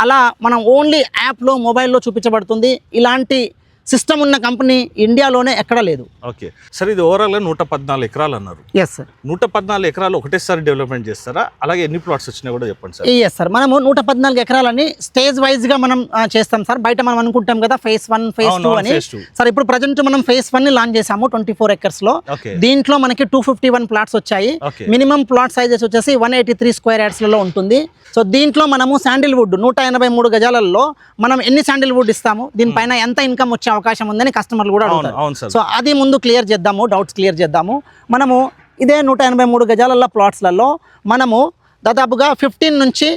అలా మనం ఓన్లీ యాప్లో మొబైల్లో చూపించబడుతుంది. ఇలాంటి సిస్టమ్ ఉన్న కంపెనీ ఇండియాలోనే ఎక్కడ లేదు. ఓకే సార్, ఇది ఓవరాల్గా 114 ఎకరాలు అన్నారు. Yes sir. 114 ఎకరాలు ఒకటేసారి డెవలప్మెంట్ చేస్తారా? అలాగే ఎన్ని ప్లాట్స్ వచ్చినా కూడా చెప్పండి సార్. ఎస్ సార్, మనము 114 ఎకరాలని స్టేజ్ వైజ్గా మనం చేస్తాం సార్. బయట మనం అనుకుంటాం కదా phase 1, phase 2 అని. సార్ ఇప్పుడు ప్రజెంట్ మనం phase 1 ని లాంచ్ చేసాము 24 acres లో. దీంట్లో మనకి 251 ప్లాట్స్ వచ్చాయి. మినిమం ప్లాట్ సైజెస్ వచ్చేసి 183 square yards లలో ఉంటుంది. సో దీంట్లో మనము శాండిల్వుడ్ 183 గజాలలో మనం ఎన్ని శాండిల్వుడ్ ఇస్తాము, దీనిపైన ఎంత ఇన్కమ్ వచ్చే అవకాశం ఉందని కస్టమర్లు కూడా అడుగుతారు. సో అది ముందు క్లియర్ చేద్దాము, డౌట్స్ క్లియర్ చేద్దాము. మనము ఇదే 183 గజాలలో ప్లాట్స్లలో మనము దాదాపుగా 15 నుంచి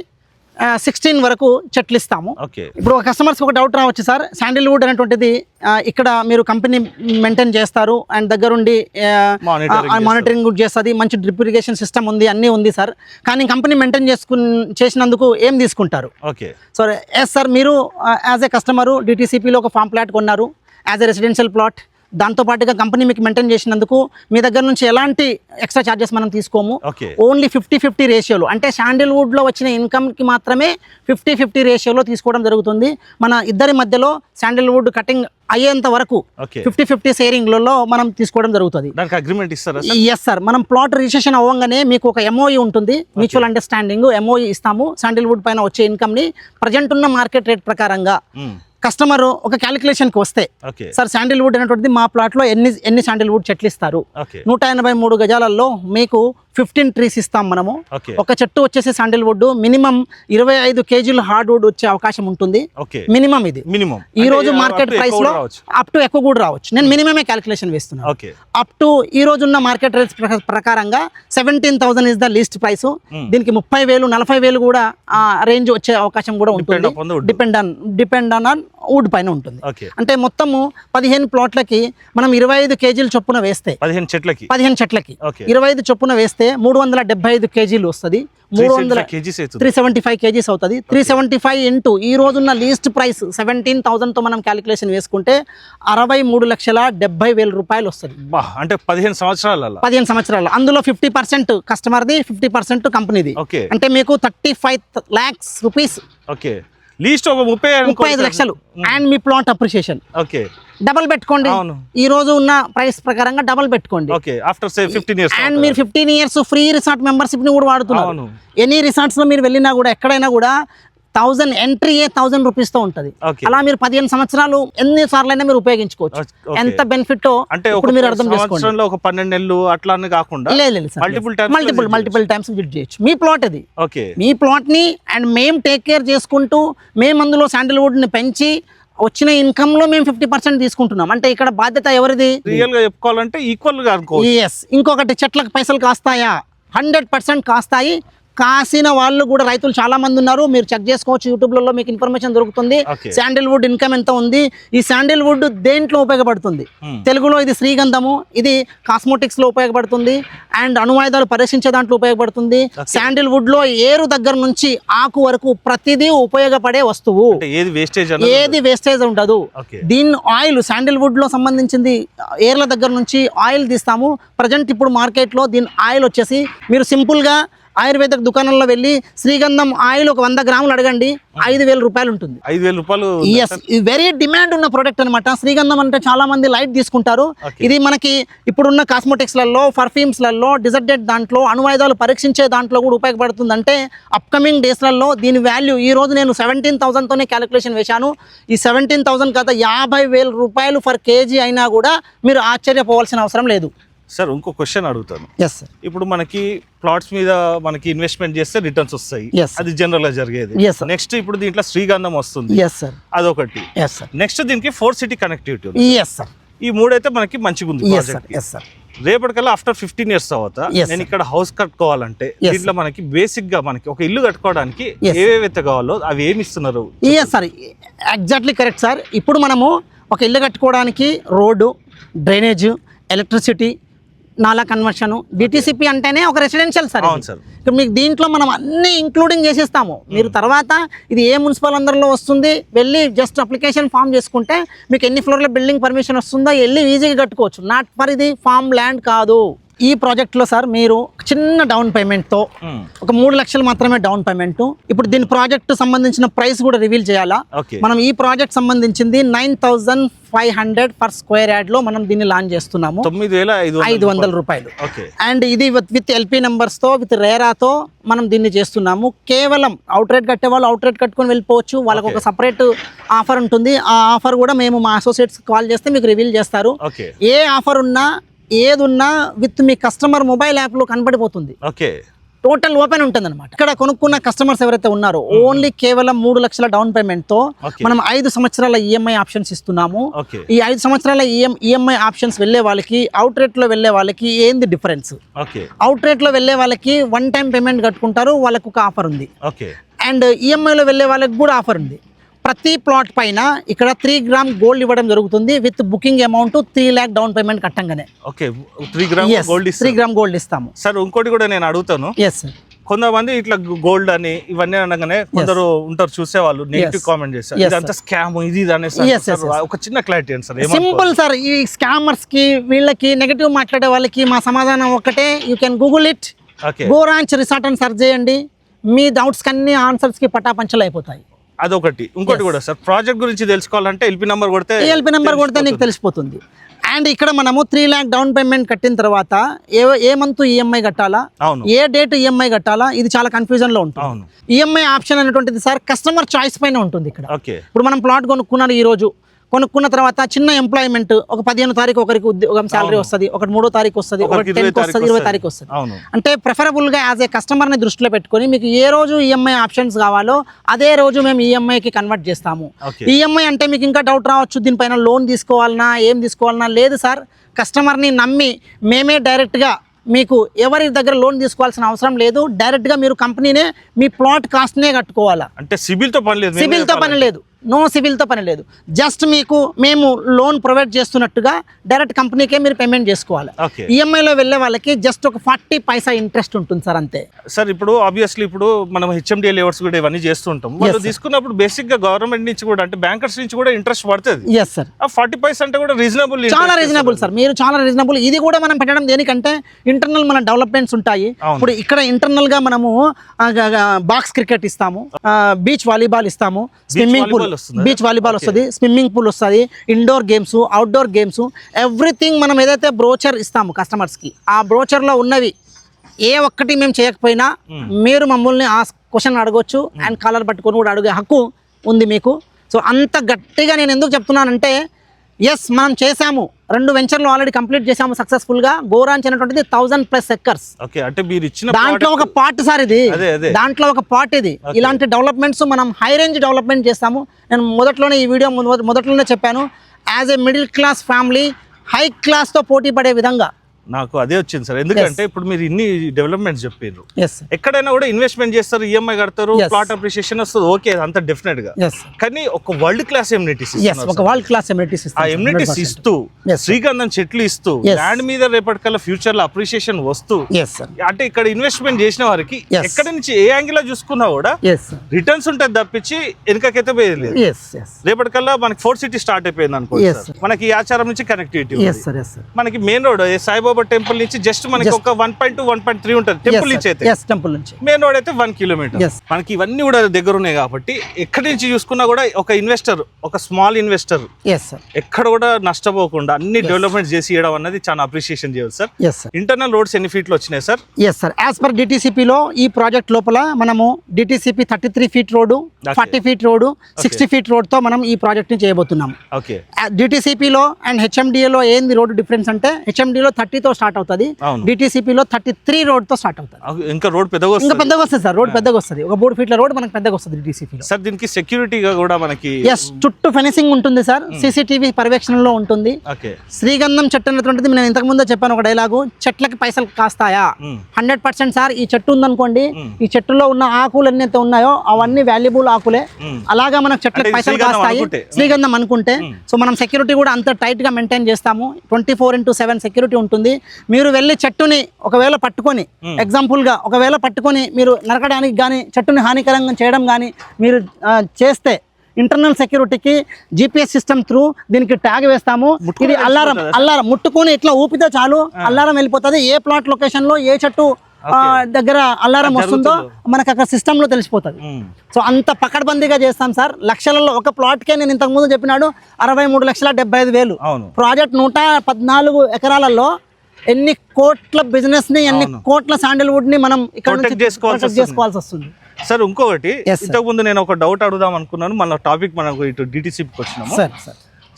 16 వరకు చెట్లు ఇస్తాము. ఇప్పుడు కస్టమర్స్ ఒక డౌట్ రావచ్చు సార్, శాండిల్వుడ్ అనేటువంటిది ఇక్కడ మీరు కంపెనీ మెయింటైన్ చేస్తారు అండ్ దగ్గరుండి మానిటరింగ్ చేస్తుంది, మంచి డ్రిప్ ఇరిగేషన్ సిస్టమ్ ఉంది, అన్నీ ఉంది సార్, కానీ కంపెనీ మెయింటైన్ చేసినందుకు ఏం తీసుకుంటారు? సో ఎస్ సార్, మీరు యాజ్ ఏ కస్టమరు DTCPలో ఒక ఫామ్ ప్లాట్ కొన్నారు యాజ్ ఎ రెసిడెన్షియల్ ప్లాట్, దాంతోపాటుగా కంపెనీ మీకు మెయింటైన్ చేసినందుకు మీ దగ్గర నుంచి ఎలాంటి ఎక్స్ట్రా ఛార్జెస్ మనం తీసుకోము. ఓన్లీ 50-50 రేషియోలో, అంటే శాండిల్వుడ్లో వచ్చిన ఇన్కమ్కి మాత్రమే 50-50 రేషియోలో తీసుకోవడం జరుగుతుంది. మన ఇద్దరి మధ్యలో శాండిల్వుడ్ కటింగ్ అయ్యేంత వరకు 50-50 షేరింగ్లలో మనం తీసుకోవడం జరుగుతుంది. ఎస్ సార్, మనం ప్లాట్ రిజిస్ట్రేషన్ అవ్వగానే మీకు ఒక MOE ఉంటుంది, మ్యూచువల్ అండర్స్టాండింగ్ MOE ఇస్తాము. శాండిల్వుడ్ పైన వచ్చే ఇన్కమ్ని ప్రజెంట్ ఉన్న మార్కెట్ రేట్ ప్రకారంగా కస్టమర్ ఒక క్యాలిక్యులేషన్కి వస్తే, సార్ శాండిల్వుడ్ అనేటువంటిది మా ప్లాట్లో ఎన్ని శాండిల్వుడ్ చెట్లు ఇస్తారు, 183 గజాలలో మీకు 15 ట్రీస్ ఇస్తాం మనము. ఓకే ఒక చెట్టు వచ్చేసి శాండిల్వుడ్ మినిమం 25 కేజీలు హార్డ్వుడ్ వచ్చే అవకాశం ఉంటుంది. ఓకే మినిమం ఇది మినిమం ఈ రోజు మార్కెట్ ప్రైస్ లో అప్ టు ఎక్కువ కూడా రావచ్చు. నేను మినిమమే క్యాలిక్యులేషన్ వేస్తున్నాను. ఓకే అప్ టు ఈ రోజు ఉన్న మార్కెట్ రేట్స్ ప్రకారంగా 17,000 ఇస్ ద లీస్ట్ ప్రైస్. దీనికి 30,000 40,000 కూడా రేంజ్ వచ్చే అవకాశం కూడా ఉంటుంది. డిపెండ్ ఆన్ వుడ్ పైన ఉంటుంది. అంటే మొత్తము 15 ప్లాట్లకి మనం 25 కేజీలు చొప్పున వేస్తే 15 చెట్లకి 25 చొప్పున వేస్తే 375 కేజీలు వస్తుంది. 375 కేజీస్ అవుతుంది. 375 ఇంటూ ఈ రోజున్న లీస్ట్ ప్రైస్ 17,000తో మనం క్యాలిక్యులేషన్ వేసుకుంటే 63,70,000 రూపాయలు వస్తుంది. అంటే 15 సంవత్సరాలు. అందులో 50% కస్టమర్ది, 50% కంపెనీది. అంటే మీకు 35 lakhs రూపీస్. ఓకే లీస్ట్ ఒక 35 లక్షలు. And me plot appreciation okay double పెట్టుకోండి. ఈ రోజు ఉన్న ప్రైస్ ప్రకారంగా డబల్ పెట్టుకోండి. Okay after say 15 years and మీరు 15 ఇయర్స్ ఫ్రీ రిసార్ట్ మెంబర్షిప్ ని కూడా వాడుతున్నారు. ఎనీ రిసార్ట్స్ లో మీరు వెళ్ళినా కూడా ఎక్కడైనా కూడా 1000 ఎంట్రీ 1000 రూపీస్ తో ఉంటది. అలా మీరు 15 సంవత్సరాలు ఎన్ని సార్లు అయినా మీరు ఉపయోగించుకోవచ్చు. ఎంత బెనిఫిట్ అంటే ఇప్పుడు మీరు అర్థం చేసుకోండి. ఒక 12 నెలలు అట్లానే కాకుండా మల్టిపుల్ టైమ్స్ విజిట్ చేయొచ్చు. మీ ప్లాట్ అది. ఓకే మీ ప్లాట్ ని అండ్ మేము టేక్ కేర్ చేసుకుంటూ మేము అందులో శాండిల్వుడ్ ని పెంచి వచ్చిన ఇన్కమ్ లో మేము 50% తీసుకుంటున్నాం. అంటే ఇక్కడ బాధ్యత ఎవరిది? రియల్ గా చెప్పుకోవాలంటే ఈక్వల్ గా అనుకోవచ్చు. ఎస్. ఇంకొకటి చెట్లకు పైసలు కాస్తాయా? 100% కాస్తాయి. కాసిన వాళ్ళు కూడా రైతులు చాలా మంది ఉన్నారు. మీరు చెక్ చేసుకోవచ్చు, యూట్యూబ్లలో మీకు ఇన్ఫర్మేషన్ దొరుకుతుంది. శాండిల్వుడ్ ఇన్కమ్ ఎంత ఉంది, ఈ శాండిల్వుడ్ దేంట్లో ఉపయోగపడుతుంది? తెలుగులో ఇది శ్రీగంధము, ఇది కాస్మోటిక్స్ లో ఉపయోగపడుతుంది అండ్ అణువాయుధాలు పరీక్షించే దాంట్లో ఉపయోగపడుతుంది. శాండిల్వుడ్ లో ఏరు దగ్గర నుంచి ఆకు వరకు ప్రతిదీ ఉపయోగపడే వస్తువు. ఏది వేస్టేజ్ ఉండదు. దీని ఆయిల్ శాండిల్వుడ్ లో సంబంధించింది ఏర్ల దగ్గర నుంచి ఆయిల్ తీస్తాము. ప్రజెంట్ ఇప్పుడు మార్కెట్ లో దీని ఆయిల్ వచ్చేసి మీరు సింపుల్ గా ఆయుర్వేద దుకాణంలో వెళ్ళి శ్రీగంధం ఆయిల్ ఒక 100 గ్రాములు అడగండి, 5,000 రూపాయలు ఉంటుంది. 5,000 రూపాయలు. ఎస్, వెరీ డిమాండ్ ఉన్న ప్రోడక్ట్ అనమాట. శ్రీగంధం అంటే చాలా మంది లైట్ తీసుకుంటారు. ఇది మనకి ఇప్పుడున్న కాస్మోటిక్స్లలో, పర్ఫ్యూమ్స్లలో, డిజర్టెడ్ దాంట్లో, అణువాయుధాలు పరీక్షించే దాంట్లో కూడా ఉపయోగపడుతుంది. అంటే అప్కమింగ్ డేస్లలో దీని వాల్యూ ఈ రోజు నేను 17,000తోనే క్యాలిక్యులేషన్ వేశాను. ఈ 17,000 కదా 50,000 రూపాయలు ఫర్ కేజీ అయినా కూడా మీరు ఆశ్చర్యపోవాల్సిన అవసరం లేదు. సార్ ఇంకో క్వశ్చన్ అడుగుతాను. Yes sir. ఇప్పుడు మనకి ప్లాట్స్ మీద మనకి ఇన్వెస్ట్మెంట్ చేస్తే రిటర్న్స్ వస్తాయి. అది జనరల్ గా జరిగేది. నెక్స్ట్ ఇప్పుడు దీంట్లో శ్రీగంధం వస్తుంది. అదొకటి. నెక్స్ట్ దీనికి 4 సిటీ కనెక్టివిటీ. ఈ మూడైతే మనకి మంచిగా ఉంది ప్రాజెక్ట్. రేపటికల్లా ఆఫ్టర్ 15 ఇయర్స్ తర్వాత నేను ఇక్కడ హౌస్ కట్టుకోవాలంటే దీంట్లో మనకి బేసిక్ గా మనకి ఒక ఇల్లు కట్టుకోవడానికి ఏవేవైతే కావాలో అవి ఏమి ఇస్తున్నారు? Sir exactly correct sir. ఇప్పుడు మనము ఒక ఇల్లు కట్టుకోవడానికి రోడ్డు, డ్రైనేజ్, ఎలక్ట్రిసిటీ, నాలా కన్వర్షన్, డిటిసిపి అంటేనే ఒక రెసిడెన్షియల్ సార్. మీకు దీంట్లో మనం అన్ని ఇంక్లూడింగ్ చేసేస్తాము. మీరు తర్వాత ఇది ఏ మున్సిపల్ అందరిలో వస్తుంది, వెళ్ళి జస్ట్ అప్లికేషన్ ఫామ్ చేసుకుంటే మీకు ఎన్ని ఫ్లోర్ల బిల్డింగ్ పర్మిషన్ వస్తుందో వెళ్ళి ఈజీగా కట్టుకోవచ్చు. నాట్ ఫర్ ఇది ఫామ్ ల్యాండ్ కాదు. ఈ ప్రాజెక్ట్లో సార్ మీరు చిన్న డౌన్ పేమెంట్తో ఒక 3 లక్షలు మాత్రమే డౌన్ పేమెంట్. ఇప్పుడు దీని ప్రాజెక్ట్ సంబంధించిన ప్రైస్ కూడా రివీల్ చేయాలా. మనం ఈ ప్రాజెక్ట్ సంబంధించింది 9,500 పర్ స్క్వేర్ యార్డ్ లో మనం దీన్ని లాంచ్ చేస్తున్నాము. 9,500 రూపాయలు. అండ్ ఇది విత్ ఎల్పీ నెంబర్స్ తో, విత్ రేరాతో మనం దీన్ని చేస్తున్నాము. కేవలం అవుట్ రేట్ కట్టే వాళ్ళు అవుట్ రేట్ కట్టుకొని వెళ్ళిపోవచ్చు. వాళ్ళకి ఒక సపరేట్ ఆఫర్ ఉంటుంది. ఆ ఆఫర్ కూడా మేము మా అసోసియేట్స్ కాల్ చేస్తే మీకు రివీల్ చేస్తారు. ఏ ఆఫర్ ఉన్నా ఏదున్నా with me customer mobile app లో కనబడిపోతుంది. టోటల్ ఓపెన్ ఉంటుంది అనమాట. ఇక్కడ కొనుక్కున్న కస్టమర్స్ ఎవరైతే ఉన్నారో ఓన్లీ కేవలం 3 లక్షల డౌన్ పేమెంట్ తో మనం 5 సంవత్సరాల ఈఎంఐ ఆప్షన్స్ ఇస్తున్నాము. ఈ 5 సంవత్సరాల ఈఎంఐ ఆప్షన్స్ వెళ్లే వాళ్ళకి, అవుట్ రేట్ లో వెళ్లే వాళ్ళకి ఏంది డిఫరెన్స్? అవుట్ రేట్ లో వెళ్లే వాళ్ళకి 1 టైం పేమెంట్ కట్టుకుంటారు, వాళ్ళకు ఒక ఆఫర్ ఉంది. అండ్ ఈఎంఐలో వెళ్లే వాళ్ళకి కూడా ఆఫర్ ఉంది. ప్రతి ప్లాట్ పైన ఇక్కడ 3 గ్రామ్ గోల్డ్ ఇవ్వడం జరుగుతుంది. With booking amount 3 lakh down payment కట్టంగానే 3 గ్రామ్ గోల్డ్ ఇస్తాము. సార్ ఇంకోటి కూడా నేను అడుగుతాను. కొంతమంది ఇట్లా గోల్డ్ అని ఇవన్నీ అనగానే కొందరు ఉంటారు చూసేవాళ్ళు, నెగిటివ్ కామెంట్ చేస్తారు, ఇదంతా స్కామ్ ఇది ఒక చిన్న క్లారిటీ అండి సార్. Simple sir. ఈ స్కామర్స్ కి వీళ్ళకి నెగిటివ్ మాట్లాడే వాళ్ళకి మా సమాధానం ఒకటే, యూ కెన్ గూగుల్ ఇట్, గోరాంచ్ రిసార్ట్ అని సెర్చ్ చేయండి. మీ డౌట్స్ కన్నీ ఆన్సర్స్ కి పటాపంచలు అయిపోతాయి. అదొకటి. ఇంకోటి కూడా సార్, ప్రాజెక్ట్ గురించి తెలుసుకోవాలంటే ఎల్పీ నెంబర్ కొడితే నీకు తెలిసిపోతుంది. అండ్ ఇక్కడ మనము 3 లాక్ డౌన్ పేమెంట్ కట్టిన తర్వాత ఏ మంత్ ఈఎంఐ కట్టాలా, ఏ డేట్ ఈఎంఐ కట్టాలా, ఇది చాలా కన్ఫ్యూజన్ లో ఉంటుంది. ఈఎంఐ ఆప్షన్ అనేటువంటిది సార్ కస్టమర్ చాయిస్ పైన ఉంటుంది. ఇక్కడ ఇప్పుడు మనం ప్లాట్ కొనుక్కున్నాను ఈ రోజు, కొనుక్కున్న తర్వాత చిన్న ఎంప్లాయ్మెంట్ ఒక 15వ తారీఖు ఒకరికి ఉద్యోగం శాలరీ వస్తుంది, ఒకటి 3వ తారీఖు వస్తుంది, ఒకటి 10కి వస్తుంది, 20వ తారీఖు వస్తుంది. అంటే ప్రిఫరబుల్గా యాజ్ ఏ కస్టమర్ని దృష్టిలో పెట్టుకొని మీకు ఏ రోజు ఈఎంఐ ఆప్షన్స్ కావాలో అదే రోజు మేము ఈఎంఐకి కన్వర్ట్ చేస్తాము. ఈఎంఐ అంటే మీకు ఇంకా డౌట్ రావచ్చు, దీనిపైన లోన్ తీసుకోవాలన్నా ఏం తీసుకోవాలన్నా. లేదు సార్, కస్టమర్ని నమ్మి మేమే డైరెక్ట్గా మీకు ఎవరి దగ్గర లోన్ తీసుకోవాల్సిన అవసరం లేదు. డైరెక్ట్గా మీరు కంపెనీనే మీ ప్లాట్ కాస్ట్నే కట్టుకోవాలా. అంటే సిబిల్తో పని లేదు, సిబిల్తో పని లేదు, నో సిబిల్తో పని లేదు. జస్ట్ మీకు మేము లోన్ ప్రొవైడ్ చేస్తున్నట్టుగా డైరెక్ట్ కంపెనీకే మీరు పేమెంట్ చేసుకోవాలి. ఈఎంఐలో వెళ్ళే వాళ్ళకి జస్ట్ ఒక 40 పైసా ఇంట్రెస్ట్ ఉంటుంది సార్, అంతే. సార్ ఇప్పుడు ఆబ్వియస్లీ ఇప్పుడు మనం హెచ్ఎండి లేవర్స్ కూడా ఇవన్నీ చేస్తుంటాం. వాళ్ళు తీసుకున్నప్పుడు బేసిక్ గా గవర్నమెంట్ నుంచి కూడా అంటే బ్యాంకర్స్ నుంచి కూడా ఇంట్రెస్ట్ పడుతుంది. ఎస్ సార్, 40% అంటే కూడా రీజనబుల్, చాలా రీజనబుల్ సార్. మీరు చాలా రీజనబుల్. ఇది కూడా మనం పెట్టడం దేనికంటే ఇంటర్నల్ మన డెవలప్మెంట్స్ ఉంటాయి. ఇప్పుడు ఇక్కడ ఇంటర్నల్ గా మనము బాక్స్ క్రికెట్ ఇస్తాము, బీచ్ వాలీబాల్ ఇస్తాము, స్విమ్మింగ్ పూల్, బీచ్ వాలీబాల్ వస్తుంది, స్విమ్మింగ్ పూల్ వస్తుంది, indoor games, outdoor games, everything మనం ఏదైతే బ్రోచర్ ఇస్తాము కస్టమర్స్కి, ఆ బ్రోచర్లో ఉన్నవి ఏ ఒక్కటి మేము చేయకపోయినా మీరు మమ్మల్ని ఆ క్వశ్చన్ అడగొచ్చు అండ్ కాలర్ పట్టుకొని కూడా అడిగే హక్కు ఉంది మీకు. సో అంత గట్టిగా నేను ఎందుకు చెప్తున్నానంటే ఎస్, మనం చేసాము, 2 వెంచర్లు ఆల్రెడీ కంప్లీట్ చేసాము సక్సెస్ఫుల్గా. గోరాంచ్ అనేటువంటిది 1000+ ఎకర్స్. అంటే మీరు ఇచ్చిన దాంట్లో ఒక పార్ట్ సార్ ఇది, దాంట్లో ఒక పార్ట్ ఇది. ఇలాంటి డెవలప్మెంట్స్ మనం హై రేంజ్ డెవలప్మెంట్ చేస్తాము. నేను మొదట్లోనే ఈ వీడియో మొదట్లోనే చెప్పాను, as a middle class family high క్లాస్తో పోటీ పడే విధంగా నాకు అదే వచ్చింది సార్. ఎందుకంటే ఇప్పుడు మీరు ఇన్ని డెవలప్మెంట్స్ చెప్పారు, ఎక్కడైనా కూడా ఇన్వెస్ట్మెంట్ చేస్తారు, ఈఎంఐ కడతారు, ప్లాట్ అప్రిషియేషన్ వస్తుంది, ఓకే, అంత డెఫినెట్ గా. కానీ ఒక వరల్డ్ క్లాస్ ఎమ్యూనిటీస్, ఆ ఎమ్యూనిటీస్ ఇస్తూ, శ్రీగంధం చెట్లు ఇస్తూ, ల్యాండ్ మీద రేపటికల్లా ఫ్యూచర్ లో అప్రిషియేషన్ వస్తూ, అంటే ఇక్కడ ఇన్వెస్ట్మెంట్ చేసిన వారికి ఎక్కడి నుంచి ఏ యాంగిల్ లో చూసుకున్నా కూడా రిటర్న్స్ ఉంటుంది తప్పించి వెనుకకైతే పోయేది. రేపటికల్లా మనకి 4 సిటీ స్టార్ట్ అయిపోయింది అనుకో, మనకి ఈ ఆచారం నుంచి కనెక్టివిటీ, మనకి మెయిన్ రోడ్ సాయిబాబా టెంపుల్ నుంచి జస్ట్ మనకి ఒక 1.2 1.3 ఉంటుంది టెంపుల్ నుంచి. అయితే టెంపుల్ నుంచి మెయిన్ రోడ్ అయితే 1 కిలోమీటర్. మనకి ఇవన్నీ కూడా దగ్గర ఉన్నాయి కాబట్టి ఎక్కడి నుంచి చూసుకున్నా కూడా ఒక ఇన్వెస్టర్, ఒక స్మాల్ ఇన్వెస్టర్ ఎక్కడ కూడా నష్టపోకుండా అన్ని డెవలప్మెంట్ చేసి ఇవ్వడం అన్నది చాలా అప్రిషియేషన్ చేయాలి సార్. ఇంటర్నల్ రోడ్స్ ఎన్ని ఫీట్లు వచ్చినాయి sir? Yes sir, as per డిటిసిపిలో ఈ ప్రాజెక్ట్ లోపల మనము DTCP 33 feet road, 40 feet road, 60 feet రోడ్తో మనం ఈ ప్రాజెక్ట్ ని చేయబోతున్నాము. డిటిసిపిలో అండ్ హెచ్ఎండిఏలో ఏంది రోడ్డు డిఫరెన్స్ అంటే హెచ్ఎండిలో 30 తో స్టార్ట్ అవుతుంది, డిటిసిపిలో 33 రోడ్ తో స్టార్ట్ అవుతుంది. ఇంకా రోడ్ పెద్దగా వస్తుంది సార్, రోడ్ పెద్దగా వస్తుంది, ఒక 3 ఫీట్ల రోడ్ మనకు పెద్దగా వస్తుంది డిటిసిపిలో. సార్ దీనికి సెక్యూరిటీగా కూడా మనకి చుట్టూ ఫెన్సింగ్ ఉంటుంది సార్, సిసిటీవీ పర్యవేక్షణలో ఉంటుంది. శ్రీగంధం చెట్టు అనేటువంటిది నేను ఇంతకు ముందే చెప్పాను ఒక డైలాగు, చెట్లకి పైసలు కాస్తాయా? 100% సార్. ఈ చెట్టు ఉందనుకోండి, ఈ చెట్టులో ఉన్న ఆకులు ఎన్నైతే ఉన్నాయో అవన్నీ వాల్యుబుల్ ఆకులే. అలాగా మనకు చెట్లకి పైసలు కాస్తాయి శ్రీగంధం అనుకుంటే. సో మనం సెక్యూరిటీ కూడా అంత టైట్ గా మెయింటైన్ చేస్తాము, 24/7 సెక్యూరిటీ ఉంటుంది. మీరు వెళ్ళి చెట్టుని ఒకవేళ పట్టుకొని, ఎగ్జాంపుల్ గా ఒకవేళ పట్టుకొని మీరు నరకడానికి కానీ చెట్టుని హానికరంగా చేయడం కానీ మీరు చేస్తే ఇంటర్నల్ సెక్యూరిటీకి జిపిఎస్ సిస్టమ్ త్రూ దీనికి ట్యాగ్ వేస్తాము. ఇది అల్లారం ముట్టుకొని ఇట్లా ఊపితే చాలు అల్లారం వెళ్ళిపోతుంది. ఏ ప్లాట్ లొకేషన్ లో ఏ చెట్టు దగ్గర అల్లారం వస్తుందో మనకు అక్కడ సిస్టమ్ లో తెలిసిపోతుంది. సో అంత పకడ్బందీగా చేస్తాం సార్. లక్షలలో ఒక ప్లాట్కే నేను ఇంతకు ముందు చెప్పినాడు 63,75,000 ప్రాజెక్ట్ 114 ఎకరాలలో ఎన్ని కోట్ల బిజినెస్ ని, ఎన్ని కోట్ల శాండిల్వుడ్ ని మనం ఇక్కడ చేసుకోవాల్సి వస్తుంది సార్. ఇంకొకటి ఇంతకు ముందు నేను ఒక డౌట్ అడుగుదాం అనుకున్నాను, మన టాపిక్ మనకు ఇటు డిటిసిపికి వచ్చినాము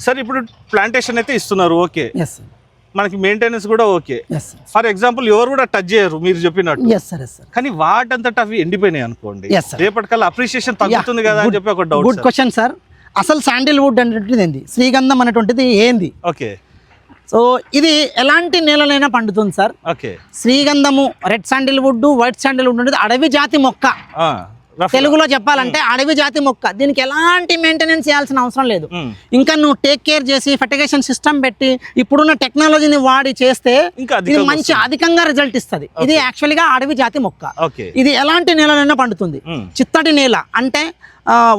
సార్. ఇప్పుడు ప్లాంటేషన్ అయితే ఇస్తున్నారు, ఓకే, మనకి మెయింటెనెన్స్ కూడా ఓకే. ఫర్ ఎగ్జాంపుల్ ఎవరు కూడా టచ్ చేయరు మీరు చెప్పినట్టు, కానీ వాటంతట అవి ఎండిపోయినాయి అనుకోండి, రేపటికల్లా అప్రిషియేషన్ తగ్గుతుంది కదా అని చెప్పి ఒక డౌట్. Good question sir. అసలు శాండిల్వుడ్ అనేటువంటిది ఏంది, శ్రీగంధం అనేటువంటిది ఏంది? ఓకే, సో ఇది ఎలాంటి నేలలైనా పండుతుంది సార్. ఓకే, శ్రీగంధము, రెడ్ శాండిల్వుడ్, వైట్ శాండిల్వుడ్ అనేది అడవి జాతి మొక్క. తెలుగులో చెప్పాలంటే అడవి జాతి మొక్క. దీనికి ఎలాంటి మెయింటెనెన్స్ చేయాల్సిన అవసరం లేదు. ఇంకా నువ్వు టేక్ కేర్ చేసి ఫర్టిగేషన్ సిస్టమ్ పెట్టి ఇప్పుడున్న టెక్నాలజీని వాడి చేస్తే ఇది మంచి అధికంగా రిజల్ట్ ఇస్తుంది. ఇది యాక్చువల్గా అడవి జాతి మొక్క. ఇది ఎలాంటి నేలనైనా పండుతుంది. చిత్తడి నేల అంటే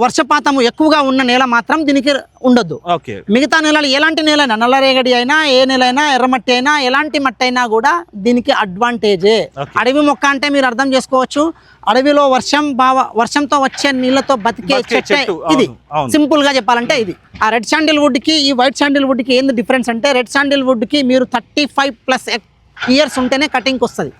వర్షపాతం ఎక్కువగా ఉన్న నేల మాత్రం దీనికి ఉండొద్దు. మిగతా నేలలు ఎలాంటి నేల అయినా, నల్లరేగడి అయినా, ఏ నేల అయినా, ఎర్రమట్టి అయినా, ఎలాంటి మట్టి అయినా కూడా దీనికి అడ్వాంటేజే. అడవి మొక్క అంటే మీరు అర్థం చేసుకోవచ్చు, అడవిలో వర్షంతో వచ్చే నీళ్లతో బతికే చెట్టే ఇది. సింపుల్ గా చెప్పాలంటే ఇది. ఆ రెడ్ శాండిల్వుడ్ కి ఈ వైట్ శాండిల్వుడ్ కి ఏంది డిఫరెన్స్ అంటే రెడ్ శాండిల్వుడ్ కి మీరు 35+ ఇయర్స్ ఉంటేనే కటింగ్ వస్తుంది.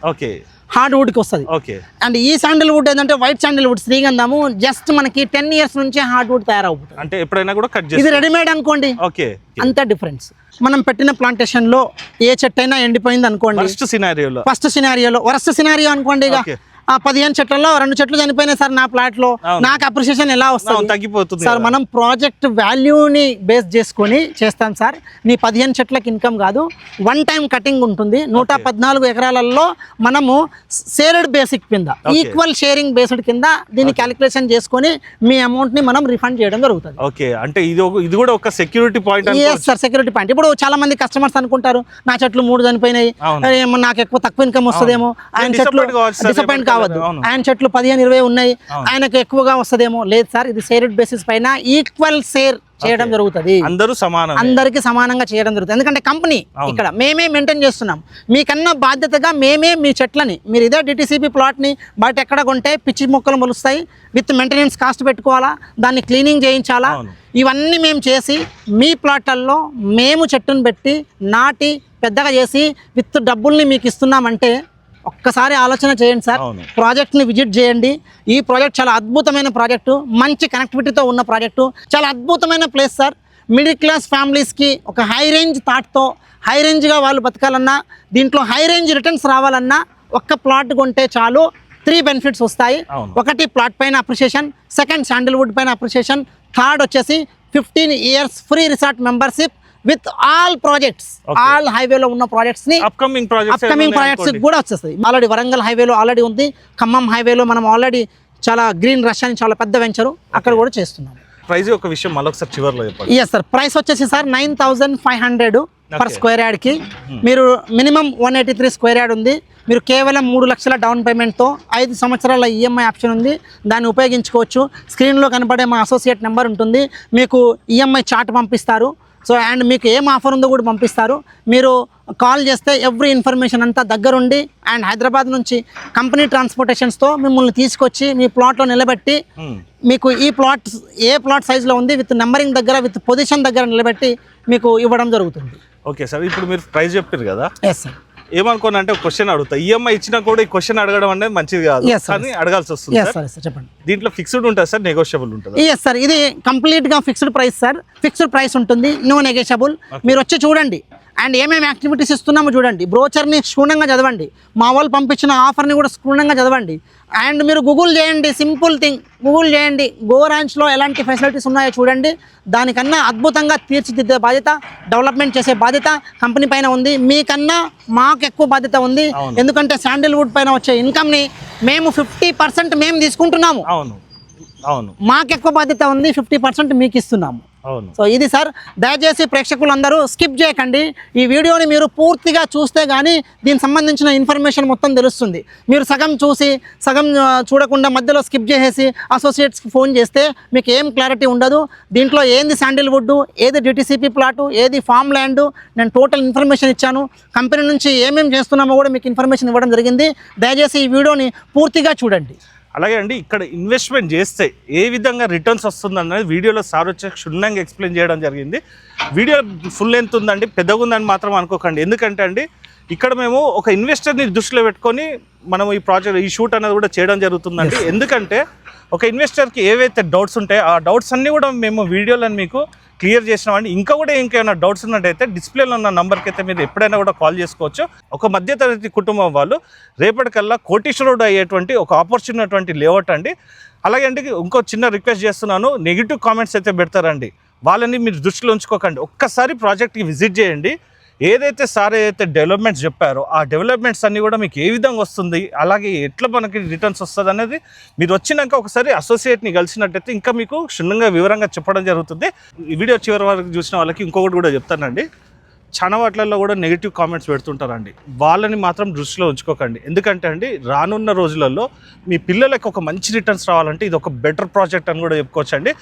హార్డ్వుడ్కి వస్తుంది. ఓకే. అండ్ ఈ శాండిల్వుడ్ ఏంటంటే వైట్ శాండిల్వుడ్ శ్రీగంధము జస్ట్ మనకి 10 ఇయర్స్ నుంచి హార్డ్వుడ్ తయారవుతుంది. అంటే ఎప్పుడైనా కూడా కట్ ఇది చేసి రెడీమేడ్ అనుకోండి, ఓకే. అంత డిఫరెన్స్. మనం పెట్టిన ప్లాంటేషన్ లో ఏ చెట్టు అయినా ఎండిపోయింది అనుకోండి, ఫస్ట్ సినారియోలో వరస్ట్ సినారియో అనుకోండి, ఇక ఓకే. ఆ 15 చెట్లలో 2 చెట్లు చనిపోయినాయి సార్ నా ప్లాట్ లో, నాకు అప్రిషియేషన్ ఎలా వస్తుంది? తగ్గిపోతుంది సార్ మనం ప్రాజెక్ట్ వాల్యూని బేస్ చేసుకొని చేస్తాం సార్. నీ 15 చెట్లకు ఇన్కమ్ కాదు, వన్ టైం కటింగ్ ఉంటుంది. 114 ఎకరాలలో మనము షేర్డ్ బేసిక్ కింద, ఈక్వల్ షేరింగ్ బేస్డ్ కింద దీన్ని క్యాలిక్యులేషన్ చేసుకొని మీ అమౌంట్ ని మనం రిఫండ్ చేయడం జరుగుతుంది. ఓకే. అంటే ఇది కూడా ఒక security point. Sir security point. ఇప్పుడు చాలా మంది కస్టమర్స్ అనుకుంటారు నా చెట్లు 3 చనిపోయినాయి, నాకు తక్కువ ఇన్కమ్ వస్తుందేమో, ఆయన చెట్లు డిసప్పాయింట్ కావద్దు, ఆయన చెట్లు 15-20 ఉన్నాయి, ఆయనకు ఎక్కువగా వస్తుందేమో. లేదు సార్, ఇది షేర్డ్ బేసిస్ పైన ఈక్వల్ షేర్ చేయడం జరుగుతుంది. అందరికి సమానంగా చేయడం జరుగుతుంది. ఎందుకంటే కంపెనీ ఇక్కడ మేమే మెయింటైన్ చేస్తున్నాం. మీకన్నా బాధ్యతగా మేమే మీ చెట్లని, మీరు ఇదే డిటిసిపి ప్లాట్ని బయట ఎక్కడ కొంటే పిచ్చి మొక్కలు మొలుస్తాయి, విత్ మెయింటెనెన్స్ కాస్ట్ పెట్టుకోవాలా, దాన్ని క్లీనింగ్ చేయించాలా, ఇవన్నీ మేము చేసి మీ ప్లాట్లలో మేము చెట్టును పెట్టి నాటి పెద్దగా చేసి విత్ డబ్బుల్ని మీకు ఇస్తున్నామంటే ఒక్కసారి ఆలోచన చేయండి సార్. ప్రాజెక్ట్ని విజిట్ చేయండి. ఈ ప్రాజెక్ట్ చాలా అద్భుతమైన ప్రాజెక్టు, మంచి కనెక్టివిటీతో ఉన్న ప్రాజెక్టు, చాలా అద్భుతమైన ప్లేస్ సార్. మిడిల్ క్లాస్ ఫ్యామిలీస్కి ఒక హై రేంజ్ థాట్తో హై రేంజ్గా వాళ్ళు బతకాలన్నా, దీంట్లో హై రేంజ్ రిటర్న్స్ రావాలన్నా ఒక్క ప్లాట్ కొంటే చాలు. 3 బెనిఫిట్స్ వస్తాయి. ఒకటి ప్లాట్ పైన అప్రిషియేషన్, సెకండ్ శాండిల్వుడ్ పైన అప్రిషియేషన్, థర్డ్ వచ్చేసి 15 years free resort membership with all projects. All హైవేలో ఉన్న ప్రాజెక్ట్స్ ని అప్కమింగ్ ప్రాజెక్ట్స్ కూడా వచ్చేస్తాయి. ఆల్రెడీ వరంగల్ హైవేలో ఆల్రెడీ ఉంది, ఖమ్మం హైవేలో మనం ఆల్రెడీ చాలా గ్రీన్ రష్ అని చాలా పెద్ద వెంచరు అక్కడ కూడా చేస్తున్నాం. ప్రైస్ ఒక విషయం మళ్ళొకసారి చివర్లో చెప్పండి. ఎస్ సార్, ప్రైస్ వచ్చేసి సార్ 9,500 పర్ స్క్వేర్ యార్డ్కి. మీరు మినిమం 183 స్క్వేర్ యార్డ్ ఉంది. మీరు కేవలం 3 లక్షల డౌన్ పేమెంట్తో 5 సంవత్సరాల ఈఎంఐ ఆప్షన్ ఉంది, దాన్ని ఉపయోగించుకోవచ్చు. స్క్రీన్లో కనపడే మా అసోసియేట్ నెంబర్ ఉంటుంది, మీకు ఈఎంఐ చార్ట్ పంపిస్తారు. సో అండ్ మీకు ఏం ఆఫర్ ఉందో కూడా పంపిస్తారు. మీరు కాల్ చేస్తే ఎవ్రీ ఇన్ఫర్మేషన్ అంతా దగ్గరుండి అండ్ హైదరాబాద్ నుంచి కంపెనీ ట్రాన్స్పోర్టేషన్స్తో మిమ్మల్ని తీసుకొచ్చి మీ ప్లాట్లో నిలబెట్టి మీకు ఈ ప్లాట్ ఏ ప్లాట్ సైజులో ఉంది విత్ నెంబరింగ్ దగ్గర విత్ పొజిషన్ దగ్గర నిలబెట్టి మీకు ఇవ్వడం జరుగుతుంది. ఓకే సార్, ఇప్పుడు మీరు ప్రైస్ చెప్పారు కదా. Yes sir. ఏమనుకోని అంటే క్వశ్చన్ అడుగుతా, ఈఎంఐ ఇచ్చినా కూడా ఈ క్వశ్చన్ అడగడం అనేది మంచిది కాదు, కానీ అడగాల్సి వస్తుంది. చెప్పండి. దీంట్లో ఫిక్స్డ్ ఉంటుంది సార్, నెగోషియబుల్ ఉంటుంది? ఎస్ సార్, ఇది కంప్లీట్ గా fixed price sir. Fixed price ఉంటుంది, నో నెగోషియబుల్. మీరు వచ్చి చూడండి అండ్ ఏమేమి యాక్టివిటీస్ ఇస్తున్నామో చూడండి, బ్రోచర్ని క్షుణ్ణంగా చదవండి, మా వాళ్ళు పంపించిన ఆఫర్ని కూడా క్షుణ్ణంగా చదవండి. అండ్ మీరు గూగుల్ చేయండి, సింపుల్ థింగ్, గూగుల్ చేయండి, గో ర్యాంచ్లో ఎలాంటి ఫెసిలిటీస్ ఉన్నాయో చూడండి. దానికన్నా అద్భుతంగా తీర్చిదిద్దే బాధ్యత, డెవలప్మెంట్ చేసే బాధ్యత కంపెనీ పైన ఉంది. మీకన్నా మాకు ఎక్కువ బాధ్యత ఉంది, ఎందుకంటే శాండిల్వుడ్ పైన వచ్చే ఇన్కమ్ని మేము 50% మేము తీసుకుంటున్నాము. మాకు ఎక్కువ బాధ్యత ఉంది, 50% మీకు ఇస్తున్నాము. సో ఇది సార్, దయచేసి ప్రేక్షకులందరూ స్కిప్ చేయకండి. ఈ వీడియోని మీరు పూర్తిగా చూస్తే కానీ దీనికి సంబంధించిన ఇన్ఫర్మేషన్ మొత్తం తెలుస్తుంది. మీరు సగం చూసి సగం చూడకుండా మధ్యలో స్కిప్ చేసేసి అసోసియేట్స్కి ఫోన్ చేస్తే మీకు ఏం క్లారిటీ ఉండదు. దీంట్లో ఏంది శాండిల్వుడ్, ఏది డిటిసిపి ప్లాటు, ఏది ఫామ్ ల్యాండ్, నేను టోటల్ ఇన్ఫర్మేషన్ ఇచ్చాను. కంపెనీ నుంచి ఏమేమి చేస్తున్నామో కూడా మీకు ఇన్ఫర్మేషన్ ఇవ్వడం జరిగింది. దయచేసి ఈ వీడియోని పూర్తిగా చూడండి. అలాగే అండి, ఇక్కడ ఇన్వెస్ట్మెంట్ చేస్తే ఏ విధంగా రిటర్న్స్ వస్తుంది అన్నది వీడియోలో సార్ వచ్చి క్షుణ్ణంగా ఎక్స్ప్లెయిన్ చేయడం జరిగింది. వీడియో ఫుల్ లెంత్ ఉందండి, పెద్దగా ఉందని మాత్రం అనుకోకండి. ఎందుకంటే అండి ఇక్కడ మేము ఒక ఇన్వెస్టర్ని దృష్టిలో పెట్టుకొని మనం ఈ ప్రాజెక్ట్ ఈ షూట్ అనేది కూడా చేయడం జరుగుతుందండి. ఎందుకంటే ఒక ఇన్వెస్టర్కి ఏవైతే డౌట్స్ ఉంటాయో ఆ డౌట్స్ అన్నీ కూడా మేము వీడియోలను మీకు క్లియర్ చేసినామండి. ఇంకా కూడా ఇంకేమైనా డౌట్స్ ఉన్నట్టయితే డిస్ప్లేలో ఉన్న నంబర్కి అయితే మీరు ఎప్పుడైనా కూడా కాల్ చేసుకోవచ్చు. ఒక మధ్యతరగతి కుటుంబం వాళ్ళు రేపటికల్లా కోటీశ్వరుడు అయ్యేటువంటి ఒక ఆపర్చునిటీ లేఅవుట్ అండి. అలాగే అండి ఇంకో చిన్న రిక్వెస్ట్ చేస్తున్నాను, నెగిటివ్ కామెంట్స్ అయితే పెడతారండి, వాళ్ళని మీరు దృష్టిలో ఉంచుకోకండి. ఒక్కసారి ప్రాజెక్ట్కి విజిట్ చేయండి. ఏదైతే సార్ ఏదైతే డెవలప్మెంట్స్ చెప్పారో ఆ డెవలప్మెంట్స్ అన్నీ కూడా మీకు ఏ విధంగా వస్తుంది, అలాగే ఎట్లా మనకి రిటర్న్స్ వస్తుంది అనేది మీరు వచ్చినాక ఒకసారి అసోసియేట్ని కలిసినట్టయితే ఇంకా మీకు క్షుణ్ణంగా వివరంగా చెప్పడం జరుగుతుంది. ఈ వీడియో చివరి వరకు చూసిన వాళ్ళకి ఇంకొకటి కూడా చెప్తానండి, చాలా వాటిల్లో కూడా నెగిటివ్ కామెంట్స్ పెడుతుంటారండి, వాళ్ళని మాత్రం దృష్టిలో ఉంచుకోకండి. ఎందుకంటే అండి రానున్న రోజులలో మీ పిల్లలకు ఒక మంచి రిటర్న్స్ రావాలంటే ఇది ఒక బెటర్ ప్రాజెక్ట్ అని కూడా చెప్పుకోవచ్చండి.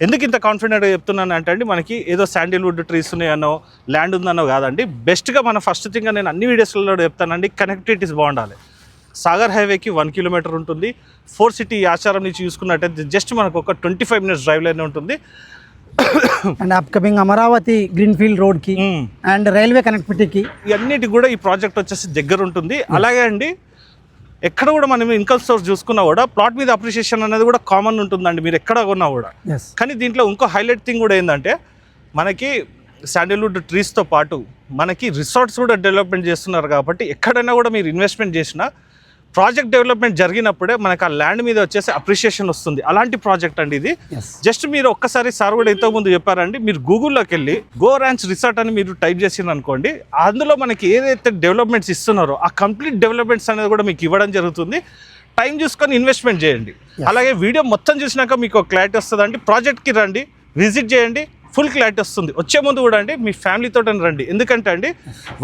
ఎందుకు ఇంత కాన్ఫిడెంట్గా చెప్తున్నాను అంటే అండి, మనకి ఏదో శాండిల్వుడ్ ట్రీస్ ఉన్నాయనో ల్యాండ్ ఉందనో కాదండి, బెస్ట్గా మన ఫస్ట్ థింగ్గా నేను అన్ని వీడియోస్లలో చెప్తానండి, కనెక్టివిటీస్ బాగుండాలి. సాగర్ హైవేకి 1 కిలోమీటర్ ఉంటుంది. 4 సిటీ ఆచారం నుంచి చూసుకున్నట్టయితే జస్ట్ మనకు ఒక 25 minutes డ్రైవ్లోనే ఉంటుంది. అండ్ అప్కమింగ్ అమరావతి గ్రీన్ఫీల్డ్ రోడ్కి అండ్ రైల్వే కనెక్టివిటీకి ఇవన్నిటికి కూడా ఈ ప్రాజెక్ట్ వచ్చేసి దగ్గర ఉంటుంది. అలాగే అండి ఎక్కడ కూడా మనం ఇన్కమ్ సోర్స్ చూసుకున్నా కూడా ప్లాట్ మీద అప్రిషియేషన్ అనేది కూడా కామన్ ఉంటుందండి మీరు ఎక్కడ కొన్నా కూడా. కానీ దీంట్లో ఇంకో హైలైట్ థింగ్ కూడా ఏంటంటే మనకి శాండల్వుడ్ ట్రీస్తో పాటు మనకి రిసార్ట్స్ కూడా డెవలప్మెంట్ చేస్తున్నారు కాబట్టి ఎక్కడైనా కూడా మీరు ఇన్వెస్ట్మెంట్ చేసినా ప్రాజెక్ట్ డెవలప్మెంట్ జరిగినప్పుడే మనకు ఆ ల్యాండ్ మీద వచ్చేసి అప్రిషియేషన్ వస్తుంది. అలాంటి ప్రాజెక్ట్ అండి ఇది. జస్ట్ మీరు ఒక్కసారి సార్ కూడా ఇంతకుముందు చెప్పారండి, మీరు గూగుల్లోకి వెళ్ళి గో ర్యాంచ్ రిసార్ట్ అని మీరు టైప్ చేసింది అనుకోండి, అందులో మనకి ఏదైతే డెవలప్మెంట్స్ ఇస్తున్నారో ఆ కంప్లీట్ డెవలప్మెంట్స్ అనేది కూడా మీకు ఇవ్వడం జరుగుతుంది. టైం చూసుకొని ఇన్వెస్ట్మెంట్ చేయండి. అలాగే వీడియో మొత్తం చూసినాక మీకు క్లారిటీ వస్తుంది అండి. ప్రాజెక్ట్కి రండి, విజిట్ చేయండి, ఫుల్ క్లారిటీ వస్తుంది. వచ్చే ముందు కూడా అండి మీ ఫ్యామిలీతో రండి, ఎందుకంటే అండి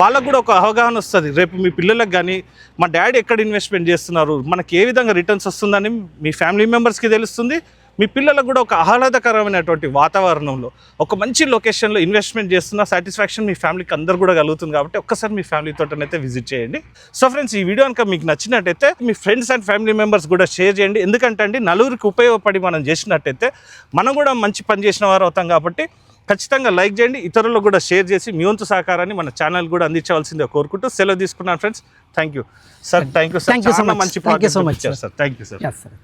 వాళ్ళకు కూడా ఒక అవగాహన వస్తుంది. రేపు మీ పిల్లలకు కానీ మా డాడీ ఎక్కడ ఇన్వెస్ట్మెంట్ చేస్తున్నారు, మనకి ఏ విధంగా రిటర్న్స్ వస్తుందని మీ ఫ్యామిలీ మెంబర్స్కి తెలుస్తుంది. మీ పిల్లలకు కూడా ఒక ఆహ్లాదకరమైనటువంటి వాతావరణంలో ఒక మంచి లొకేషన్లో ఇన్వెస్ట్మెంట్ చేస్తున్న సాటిస్ఫాక్షన్ మీ ఫ్యామిలీకి అందరూ కూడా కలుగుతుంది. కాబట్టి ఒక్కసారి మీ ఫ్యామిలీతో అయితే విజిట్ చేయండి. సో ఫ్రెండ్స్, ఈ వీడియో కనుక మీకు నచ్చినట్టయితే మీ ఫ్రెండ్స్ అండ్ ఫ్యామిలీ మెంబర్స్ కూడా షేర్ చేయండి. ఎందుకంటే అండి నలుగురికి ఉపయోగపడి మనం చేసినట్టయితే మనం కూడా మంచి పని చేసిన వారు అవుతాం. కాబట్టి ఖచ్చితంగా లైక్ చేయండి, ఇతరులకు కూడా షేర్ చేసి మీ వంతు సహకారాన్ని మన ఛానల్ కూడా అందించవలసిందే కోరుకుంటూ సెలవు తీసుకున్నాను friends. Thank you sir. Thank you sir. మంచి project sir. Thank you sir.